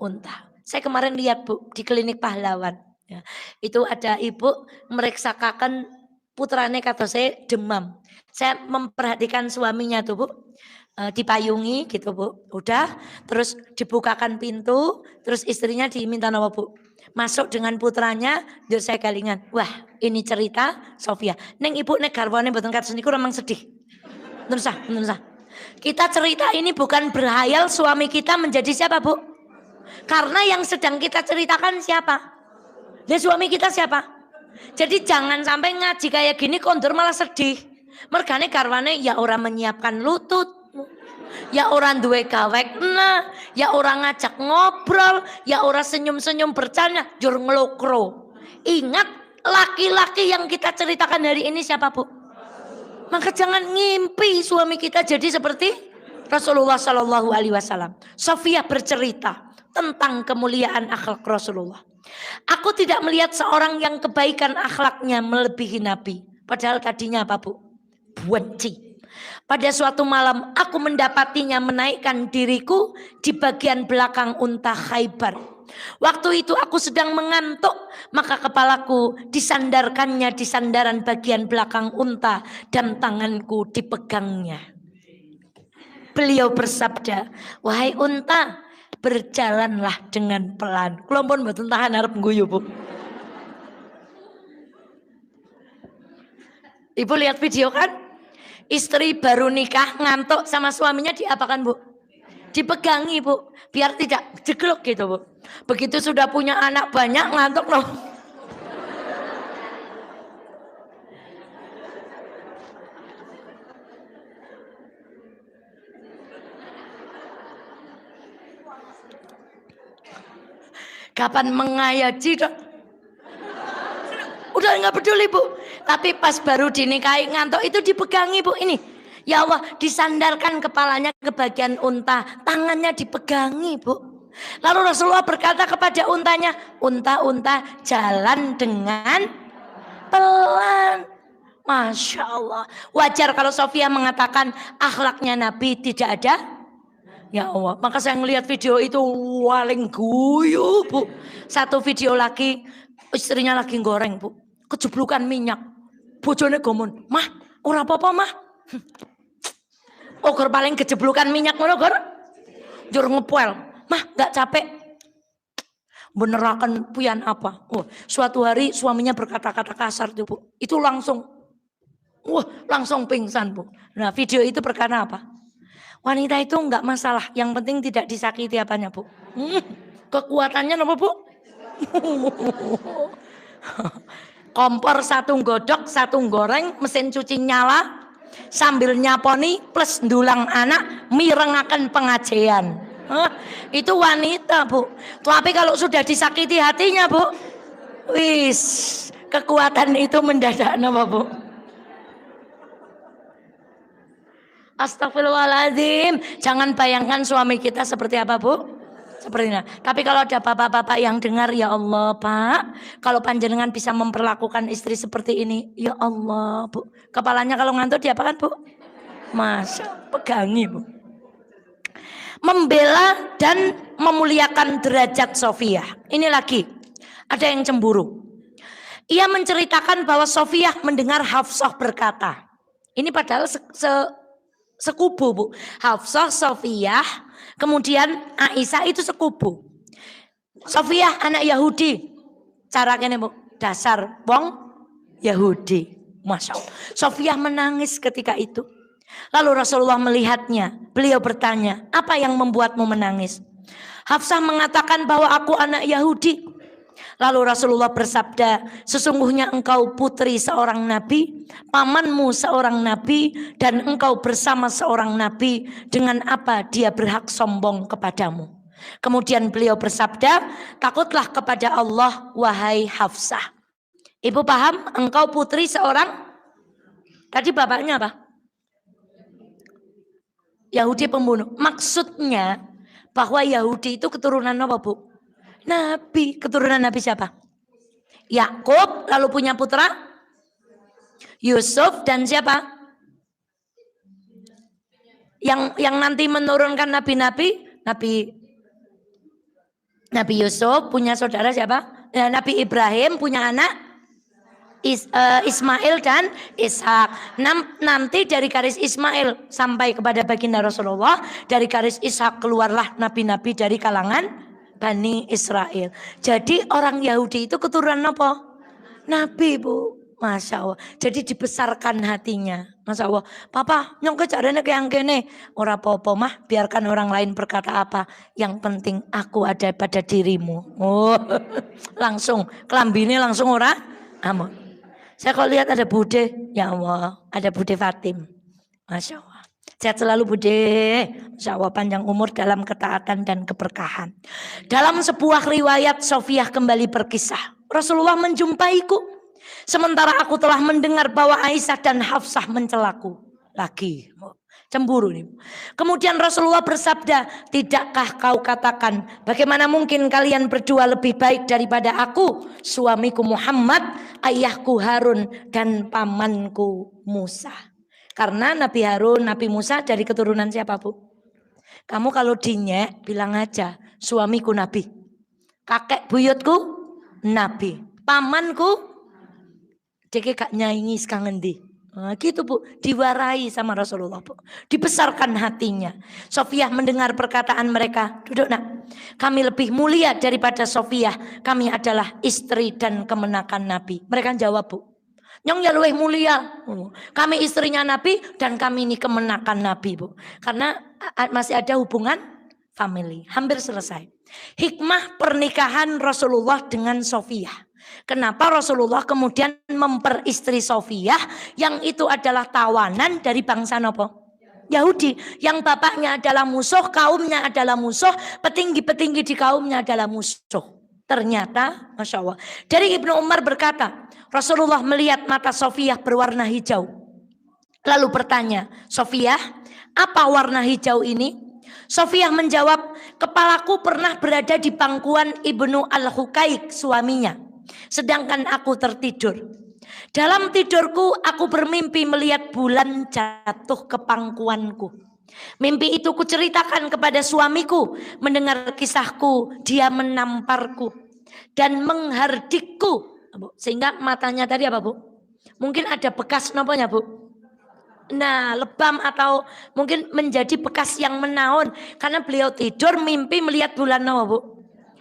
unta. Saya kemarin lihat Bu di klinik pahlawan. Ya, itu ada ibu mereksakan putrane kata saya demam. Saya memperhatikan suaminya tuh Bu. Dipayungi gitu Bu, udah terus dibukakan pintu, terus istrinya diminta nama Bu masuk dengan putranya, terus saya galingan, wah ini cerita Sofia neng ibu nek garwane mboten kados niku memang sedih. Terus kita cerita ini bukan berhayal suami kita menjadi siapa Bu, karena yang sedang kita ceritakan siapa? Dan suami kita siapa? Jadi jangan sampai ngaji kayak gini kondur malah sedih. Mergane garwane ya orang menyiapkan lutut, ya orang duwe gawek, ya orang ngajak ngobrol, ya orang senyum-senyum bercanda, jur ngelokro. Ingat laki-laki yang kita ceritakan hari ini siapa Bu? Maka jangan ngimpi suami kita jadi seperti Rasulullah Shallallahu Alaihi Wasallam. Sofia bercerita tentang kemuliaan akhlak Rasulullah. Aku tidak melihat seorang yang kebaikan akhlaknya melebihi Nabi. Padahal tadinya apa Bu? Benci. Pada suatu malam aku mendapatinya menaikkan diriku di bagian belakang unta Khaybar. Waktu itu aku sedang mengantuk, maka kepalaku disandarkannya di sandaran bagian belakang unta dan tanganku dipegangnya. Beliau bersabda, wahai unta, berjalanlah dengan pelan. Kula pun mboten tahan arep ngguyu Bu. Ibu lihat video kan? Istri baru nikah ngantuk sama suaminya diapakan Bu? Dipegangi Bu, biar tidak jeglok gitu Bu. Begitu sudah punya anak banyak ngantuk loh. Kapan mengayaji dong? Udah nggak peduli Bu. Tapi pas baru dinikahi ngantuk itu dipegangi Bu ini. Ya Allah, disandarkan kepalanya ke bagian unta, tangannya dipegangi Bu. Lalu Rasulullah berkata kepada untanya, unta-unta jalan dengan pelan. Masya Allah. Wajar kalau Sofia mengatakan akhlaknya Nabi tidak ada. Ya Allah, maka saya ngelihat video itu waling guyu Bu. Satu video lagi istrinya lagi goreng Bu, kejeblukan minyak. Bojone gomun, mah ora apa-apa mah. Ogor paling kejeblukan minyak ngono gor. Jur ngepel, mah gak capek. Benerakan puyan apa? Oh, suatu hari suaminya berkata-kata kasar tuh Bu. Itu langsung, langsung pingsan Bu. Nah video itu perkara apa? Wanita itu enggak masalah, yang penting tidak disakiti apanya Bu. Kekuatannya apa Bu? Kompor satu godok, satu goreng, mesin cuci nyala, sambil nyaponi plus ndulang anak, mirengaken pengajian. Itu wanita Bu. Tapi kalau sudah disakiti hatinya Bu, wis kekuatan itu mendadak apa Bu? Astagfirullahaladzim. Jangan bayangkan suami kita seperti apa Bu? Seperti ini. Tapi kalau ada bapak-bapak yang dengar, ya Allah Pak, kalau panjenengan bisa memperlakukan istri seperti ini, ya Allah Bu. Kepalanya kalau ngantuk diapakan Bu? Masa pegangi Bu. membela dan memuliakan derajat Sofiyah. Ini lagi, ada yang cemburu. Ia menceritakan bahwa Sofiyah mendengar Hafsah berkata, ini padahal sekubu Bu. Hafsah, Sofiyah, kemudian Aisyah itu sekubu. Sofiyah anak Yahudi, caranya Bu, dasar wong Yahudi. Masya Allah. Sofiyah menangis ketika itu. Lalu Rasulullah melihatnya, beliau bertanya, apa yang membuatmu menangis? Hafsah mengatakan bahwa aku anak Yahudi. Lalu Rasulullah bersabda, sesungguhnya engkau putri seorang nabi, pamanmu seorang nabi, dan engkau bersama seorang nabi, dengan apa dia berhak sombong kepadamu? Kemudian beliau bersabda, takutlah kepada Allah wahai Hafsah. Ibu paham, engkau putri seorang, tadi bapaknya apa? Yahudi pembunuh. Maksudnya bahwa Yahudi itu keturunan apa Bu? Nabi. Keturunan Nabi siapa? Yakub, lalu punya putra Yusuf, dan siapa? Yang nanti menurunkan nabi-nabi, Nabi Yusuf punya saudara siapa? Nabi Ibrahim punya anak Ismail dan Ishak. Nanti dari garis Ismail sampai kepada baginda Rasulullah, dari garis Ishak keluarlah nabi-nabi dari kalangan Bani Israel. Jadi orang Yahudi itu keturunan apa? Nabi Bu. Masya Allah. Jadi dibesarkan hatinya. Masya Allah. Papa nyong kejarane kayak gini. Ora apa-apa mah, biarkan orang lain berkata apa. Yang penting aku ada pada dirimu. Oh, langsung kelambine langsung ora amun. Saya kalau lihat ada Bude, ya Allah, ada Bude Fatim. Masya Allah. Sehat selalu Bude. Masya Allah, panjang umur dalam ketaatan dan keberkahan. Dalam sebuah riwayat Sofiyah kembali berkisah. Rasulullah menjumpaiku. Sementara aku telah mendengar bahwa Aisyah dan Hafsah mencelaku. Lagi. Cemburu nih. Kemudian Rasulullah bersabda, tidakkah kau katakan, bagaimana mungkin kalian berdua lebih baik daripada aku, suamiku Muhammad, ayahku Harun, dan pamanku Musa. Karena Nabi Harun, Nabi Musa dari keturunan siapa Bu? Kamu kalau dinyek bilang aja, suamiku Nabi, kakek buyutku Nabi, pamanku, deke gak nyaingi sekangendi. Nah, gitu Bu, diwarai sama Rasulullah Bu. Dibesarkan hatinya. Sofiyah mendengar perkataan mereka, duduk nak, kami lebih mulia daripada Sofiyah, kami adalah istri dan kemenakan Nabi. Mereka jawab Bu, nyong ya luwih mulia, kami istrinya Nabi dan kami ini kemenakan Nabi Bu. Karena masih ada hubungan family. Hampir selesai. Hikmah pernikahan Rasulullah dengan Sofiyah. Kenapa Rasulullah kemudian memperistri Sofiyah yang itu adalah tawanan dari bangsa nopo? Yahudi. Yang bapaknya adalah musuh, kaumnya adalah musuh, petinggi-petinggi di kaumnya adalah musuh. Ternyata, Masya Allah. Dari Ibnu Umar berkata, Rasulullah melihat mata Sofiyah berwarna hijau. Lalu bertanya, Sofiyah, apa warna hijau ini? Sofiyah menjawab, kepalaku pernah berada di pangkuan Ibnu Al-Hukaik, suaminya. Sedangkan aku tertidur. Dalam tidurku aku bermimpi melihat bulan jatuh ke pangkuanku. Mimpi itu kuceritakan kepada suamiku. Mendengar kisahku, dia menamparku dan menghardikku. Sehingga matanya tadi apa Bu? Mungkin ada bekas noponya Bu? Nah, lebam atau mungkin menjadi bekas yang menaun. Karena beliau tidur mimpi melihat bulan nopo Bu?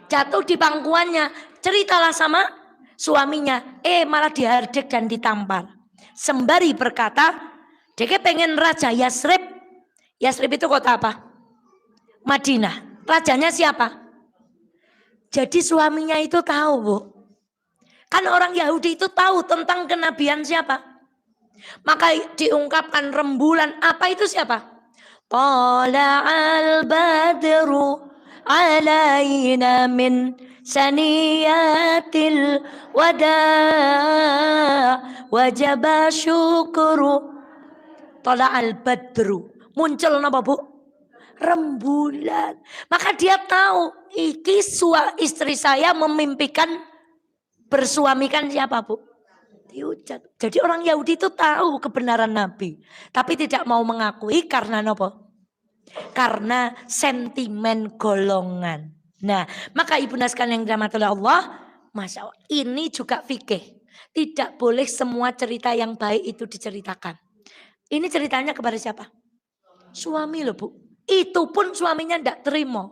Jatuh di pangkuannya. Ceritalah sama suaminya, malah dihardik dan ditampar. Sembari berkata, dia pengen raja Yasrib. Yasrib itu kota apa? Madinah. Rajanya siapa? Jadi suaminya itu tahu Bu. Kan orang Yahudi itu tahu tentang kenabian siapa. Maka diungkapkan rembulan, apa itu siapa? Tala'al badru alaina min saniyatil wada wajaba syukru. Tala'al badru, muncul napa Bu? Rembulan. Maka dia tahu iki istri saya memimpikan bersuamikan siapa Bu? Diucat. Jadi orang Yahudi itu tahu kebenaran Nabi, tapi tidak mau mengakui karena napa? Karena sentimen golongan. Nah, maka ibu sekalian yang dirahmati oleh Allah, Masya Allah, ini juga fikih. Tidak boleh semua cerita yang baik itu diceritakan. Ini ceritanya kepada siapa? Suami loh Bu. Itu pun suaminya tidak terima.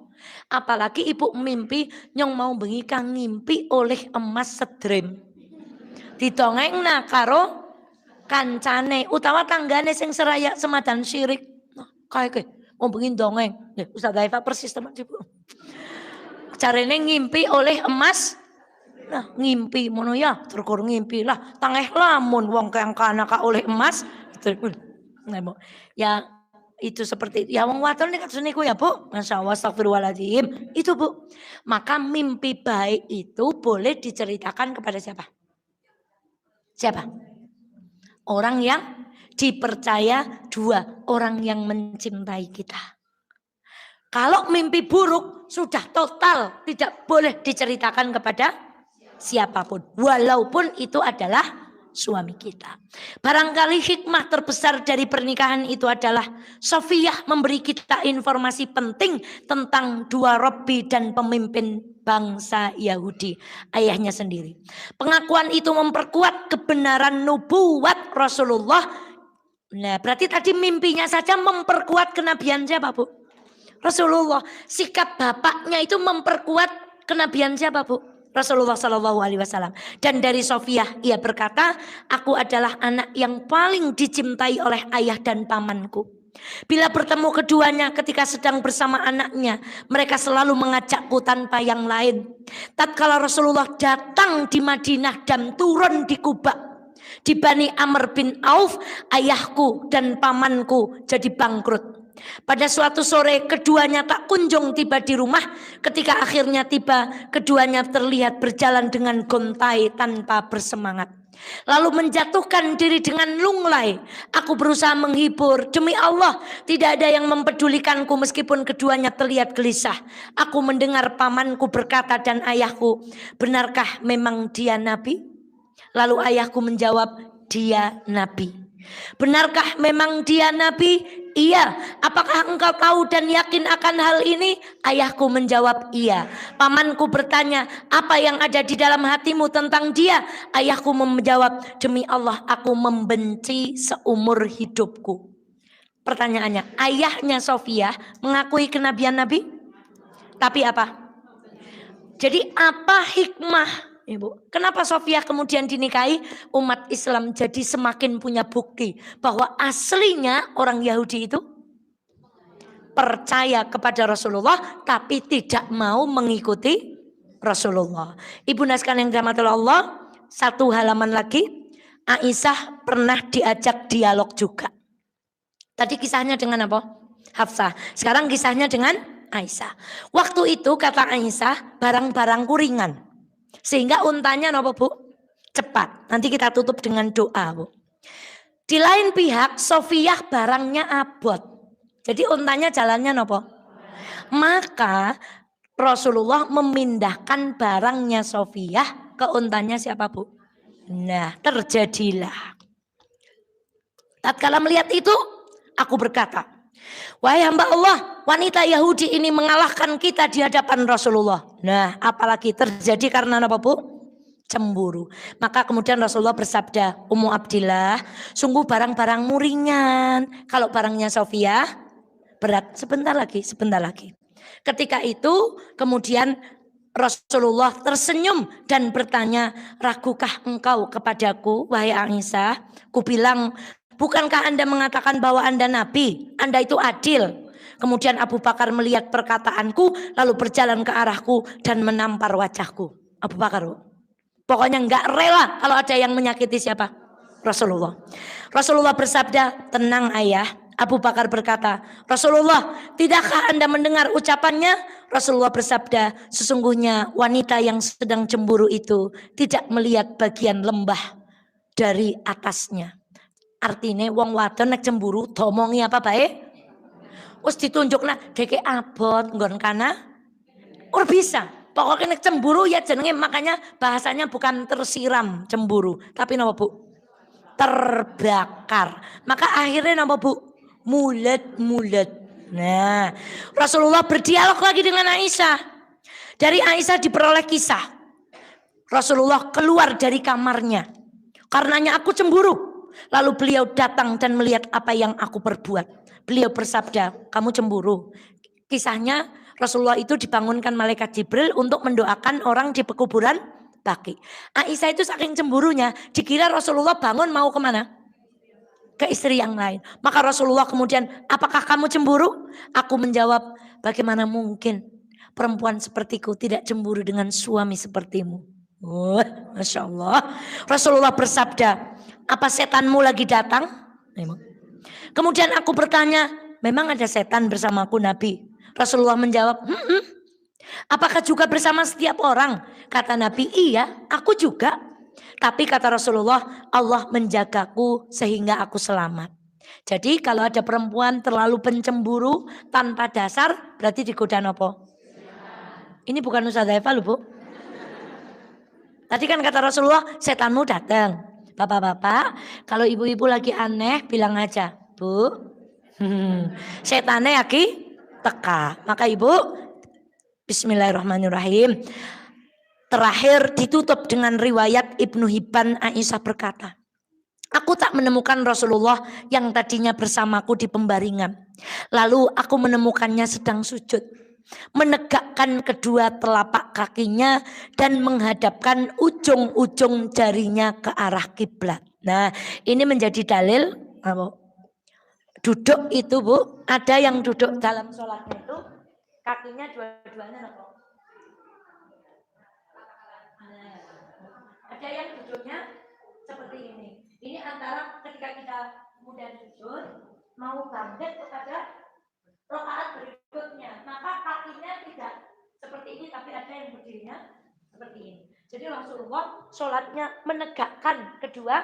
Apalagi ibu mimpi yang mau bengi kang ngimpi oleh emas sedrem. Didongeng karo kancane utawa tanggane sing seraya semadan syirik. Kayak mau bengi dongeng. Ustaz Daifa persis teman ibu. Carane ngimpi oleh emas. Nah, ngimpi mono ya, terkur ngimpi lah. Tangeh lamun wong kang kana oleh emas. Ya itu seperti itu. Ya wong wadon nek niku ya Bu. Masyaallah astagfirullahaladzim. Itu Bu. Maka mimpi baik itu boleh diceritakan kepada siapa? Siapa? Orang yang dipercaya, dua orang yang mencintai kita. Kalau mimpi buruk sudah total tidak boleh diceritakan kepada siapapun. Walaupun itu adalah suami kita. Barangkali hikmah terbesar dari pernikahan itu adalah Sofiyah memberi kita informasi penting tentang dua Robbi dan pemimpin bangsa Yahudi, ayahnya sendiri. Pengakuan itu memperkuat kebenaran nubuat Rasulullah. Nah, berarti tadi mimpinya saja memperkuat kenabian siapa Bu? Rasulullah. Sikap bapaknya itu memperkuat kenabian siapa Bu? Rasulullah Shallallahu Alaihi Wasallam. Dan dari Sofiyah ia berkata, aku adalah anak yang paling dicintai oleh ayah dan pamanku. Bila bertemu keduanya ketika sedang bersama anaknya, mereka selalu mengajakku tanpa yang lain. Tatkala Rasulullah datang di Madinah dan turun di Kuba, di Bani Amr bin Auf, ayahku dan pamanku jadi bangkrut. Pada suatu sore keduanya tak kunjung tiba di rumah. Ketika akhirnya tiba, keduanya terlihat berjalan dengan gontai tanpa bersemangat, lalu menjatuhkan diri dengan lunglai. Aku berusaha menghibur, demi Allah tidak ada yang mempedulikanku meskipun keduanya terlihat gelisah. Aku mendengar pamanku berkata dan ayahku, benarkah memang dia nabi? Lalu ayahku menjawab, dia nabi. Benarkah memang dia nabi? Iya. Apakah engkau tahu dan yakin akan hal ini? Ayahku menjawab iya. Pamanku bertanya, apa yang ada di dalam hatimu tentang dia? Ayahku menjawab, demi Allah aku membenci seumur hidupku. Pertanyaannya, ayahnya Sofiyah mengakui kenabian Nabi? Tapi apa? Jadi apa hikmah? Ibu, kenapa Sofiyah kemudian dinikahi? Umat Islam jadi semakin punya bukti bahwa aslinya orang Yahudi itu percaya kepada Rasulullah tapi tidak mau mengikuti Rasulullah. Ibu sekalian yang dirahmati Allah, satu halaman lagi, Aisyah pernah diajak dialog juga. Tadi kisahnya dengan apa? Hafsah. Sekarang kisahnya dengan Aisyah. Waktu itu kata Aisyah, barang-barangku ringan. Sehingga untanya apa Bu? Cepat. Nanti kita tutup dengan doa Bu. Di lain pihak Sofiyah barangnya abot. Jadi untanya jalannya apa? Maka Rasulullah memindahkan barangnya Sofiyah ke untanya siapa Bu? Nah terjadilah. Tatkala melihat itu aku berkata, wahai hamba Allah, wanita Yahudi ini mengalahkan kita di hadapan Rasulullah. Nah, apalagi terjadi karena apa Bu? Cemburu. Maka kemudian Rasulullah bersabda, Ummu Abdillah, sungguh barang-barangmu ringan. Kalau barangnya Sofiyah berat. Sebentar lagi. Ketika itu kemudian Rasulullah tersenyum dan bertanya, ragukah engkau kepadaku, wahai Aisyah? Ku bilang, bukankah Anda mengatakan bahwa Anda Nabi? Anda itu adil. Kemudian Abu Bakar melihat perkataanku, lalu berjalan ke arahku dan menampar wajahku. Abu Bakar, pokoknya enggak rela kalau ada yang menyakiti siapa? Rasulullah. Rasulullah bersabda, tenang ayah. Abu Bakar berkata, Rasulullah, tidakkah Anda mendengar ucapannya? Rasulullah bersabda, sesungguhnya wanita yang sedang cemburu itu tidak melihat bagian lembah dari atasnya. Artinya wong wadon nek cemburu domongi apa baik? Wis ditunjukna deke abot nggon kana ora bisa. Pokoknya nek cemburu ya jenenge, makanya bahasanya bukan tersiram cemburu, tapi napa Bu? Terbakar. Maka akhirnya napa Bu? Mulet-mulet. Nah, Rasulullah berdialog lagi dengan Aisyah. Dari Aisyah diperoleh kisah. Rasulullah keluar dari kamarnya. Karenanya aku cemburu. Lalu beliau datang dan melihat apa yang aku perbuat. Beliau bersabda, kamu cemburu. Kisahnya Rasulullah itu dibangunkan malaikat Jibril untuk mendoakan orang di pekuburan Baqi. Aisyah itu saking cemburunya, dikira Rasulullah bangun mau kemana? Ke istri yang lain. Maka Rasulullah kemudian, apakah kamu cemburu? Aku menjawab, bagaimana mungkin perempuan sepertiku tidak cemburu dengan suami sepertimu? Oh, Masya Allah. Rasulullah bersabda, apa setanmu lagi datang? Kemudian aku bertanya, memang ada setan bersamaku Nabi? Rasulullah menjawab, apakah juga bersama setiap orang? Kata Nabi, iya, aku juga. Tapi kata Rasulullah, Allah menjagaku sehingga aku selamat. Jadi kalau ada perempuan terlalu pencemburu tanpa dasar, berarti digoda apa? Ini bukan Ustazah Eva loh Bu. Tadi kan kata Rasulullah, setanmu datang. Bapak-bapak, kalau ibu-ibu lagi aneh, bilang aja, Bu, setannya lagi teka. Maka ibu, bismillahirrahmanirrahim. Terakhir ditutup dengan riwayat Ibnu Hibban. Aisyah berkata, aku tak menemukan Rasulullah yang tadinya bersamaku di pembaringan. Lalu aku menemukannya sedang sujud, menegakkan kedua telapak kakinya dan menghadapkan ujung-ujung jarinya ke arah kiblat. Nah, ini menjadi dalil duduk itu Bu, ada yang duduk dalam sholatnya itu kakinya dua-duanya apa? Ada yang duduknya seperti ini. Ini antara ketika kita kemudian sujud mau bangkit kepada rakaat berikutnya, maka kakinya tidak seperti ini, tapi ada yang berdirinya seperti ini. Jadi Rasulullah sholatnya menegakkan kedua.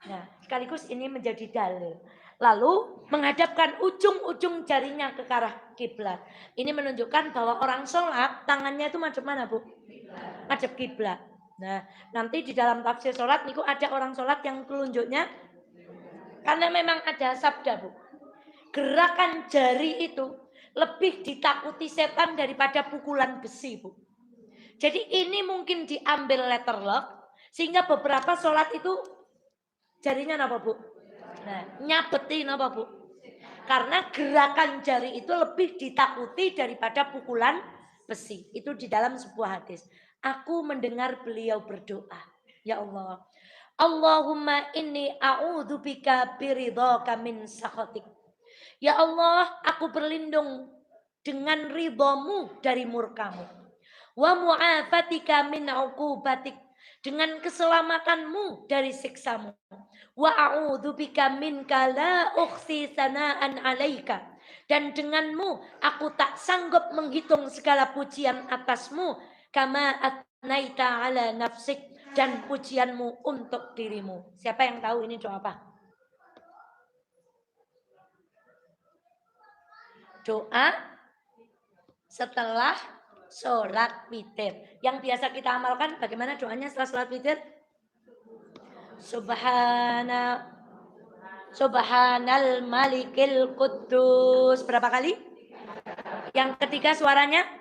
Nah, sekaligus ini menjadi dalil. Lalu menghadapkan ujung-ujung jarinya ke arah kiblat. Ini menunjukkan bahwa orang sholat tangannya itu madhep mana Bu? Madhep kiblat. Nah, nanti di dalam tafsir sholat niku ada orang sholat yang telunjuknya, karena memang ada sabda Bu, gerakan jari itu lebih ditakuti setan daripada pukulan besi Bu. Jadi ini mungkin diambil letter lock, sehingga beberapa sholat itu jarinya apa Bu? Nah, nyabetin apa Bu? Karena gerakan jari itu lebih ditakuti daripada pukulan besi. Itu di dalam sebuah hadis. Aku mendengar beliau berdoa, ya Allah, Allahumma inni a'udzubika biridhaka min sakhatik. Ya Allah, aku berlindung dengan ridhamu dari murkamu. Wa mu'afatika min 'uqubatik, dengan keselamatanmu dari siksamu. Wa a'udzubika minka la ukhsi sana'an 'alaika, dan denganmu aku tak sanggup menghitung segala pujian atasmu, kama atnaita ala nafsik, dan pujianmu untuk dirimu. Siapa yang tahu ini doa apa? Doa setelah sholat witir. Yang biasa kita amalkan bagaimana doanya setelah sholat witir? Subhanal malikil quddus. Berapa kali? Yang ketiga suaranya?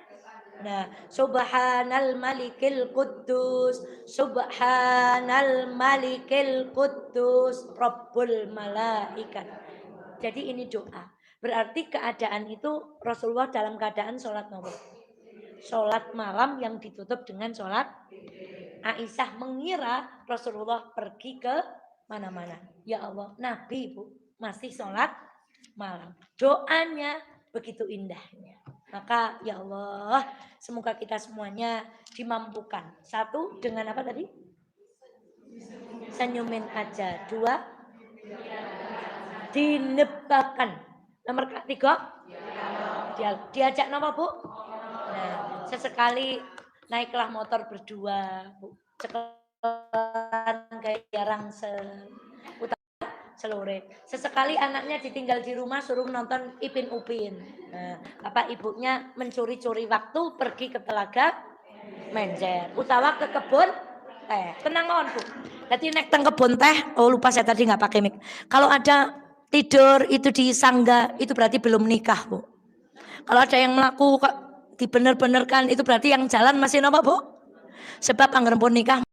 Nah, subhanal malikil quddus, subhanal malikil quddus, rabbul malaikat. Jadi ini doa. Berarti keadaan itu Rasulullah dalam keadaan sholat nopo? Sholat malam yang ditutup dengan sholat. Aisyah mengira Rasulullah pergi ke mana-mana. Ya Allah, Nabi Bu masih sholat malam. Doanya begitu indahnya. Maka ya Allah, semoga kita semuanya dimampukan. Satu, dengan apa tadi? Senyumin aja. Dua, dinebakan. Nomor tiga, diajak nama Bu. Nah, sesekali naiklah motor berdua, Bu. Cekelan gaya rangsel. Selore. Sesekali anaknya ditinggal di rumah suruh nonton Ipin Upin. Nah, bapak ibunya mencuri-curi waktu pergi ke telaga Menjer, utawa ke kebun teh. Tenang on Bu. Jadi nek teng kebun teh, oh lupa saya tadi nggak pakai mic. Kalau ada tidur itu di sangga, itu berarti belum nikah Bu. Kalau ada yang melaku kok dibener-benerkan itu berarti yang jalan masih napa Bu? Sebab anggar pun nikah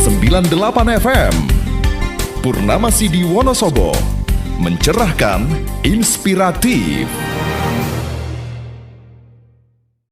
98 FM Purnama Sidi Wonosobo, mencerahkan, inspiratif.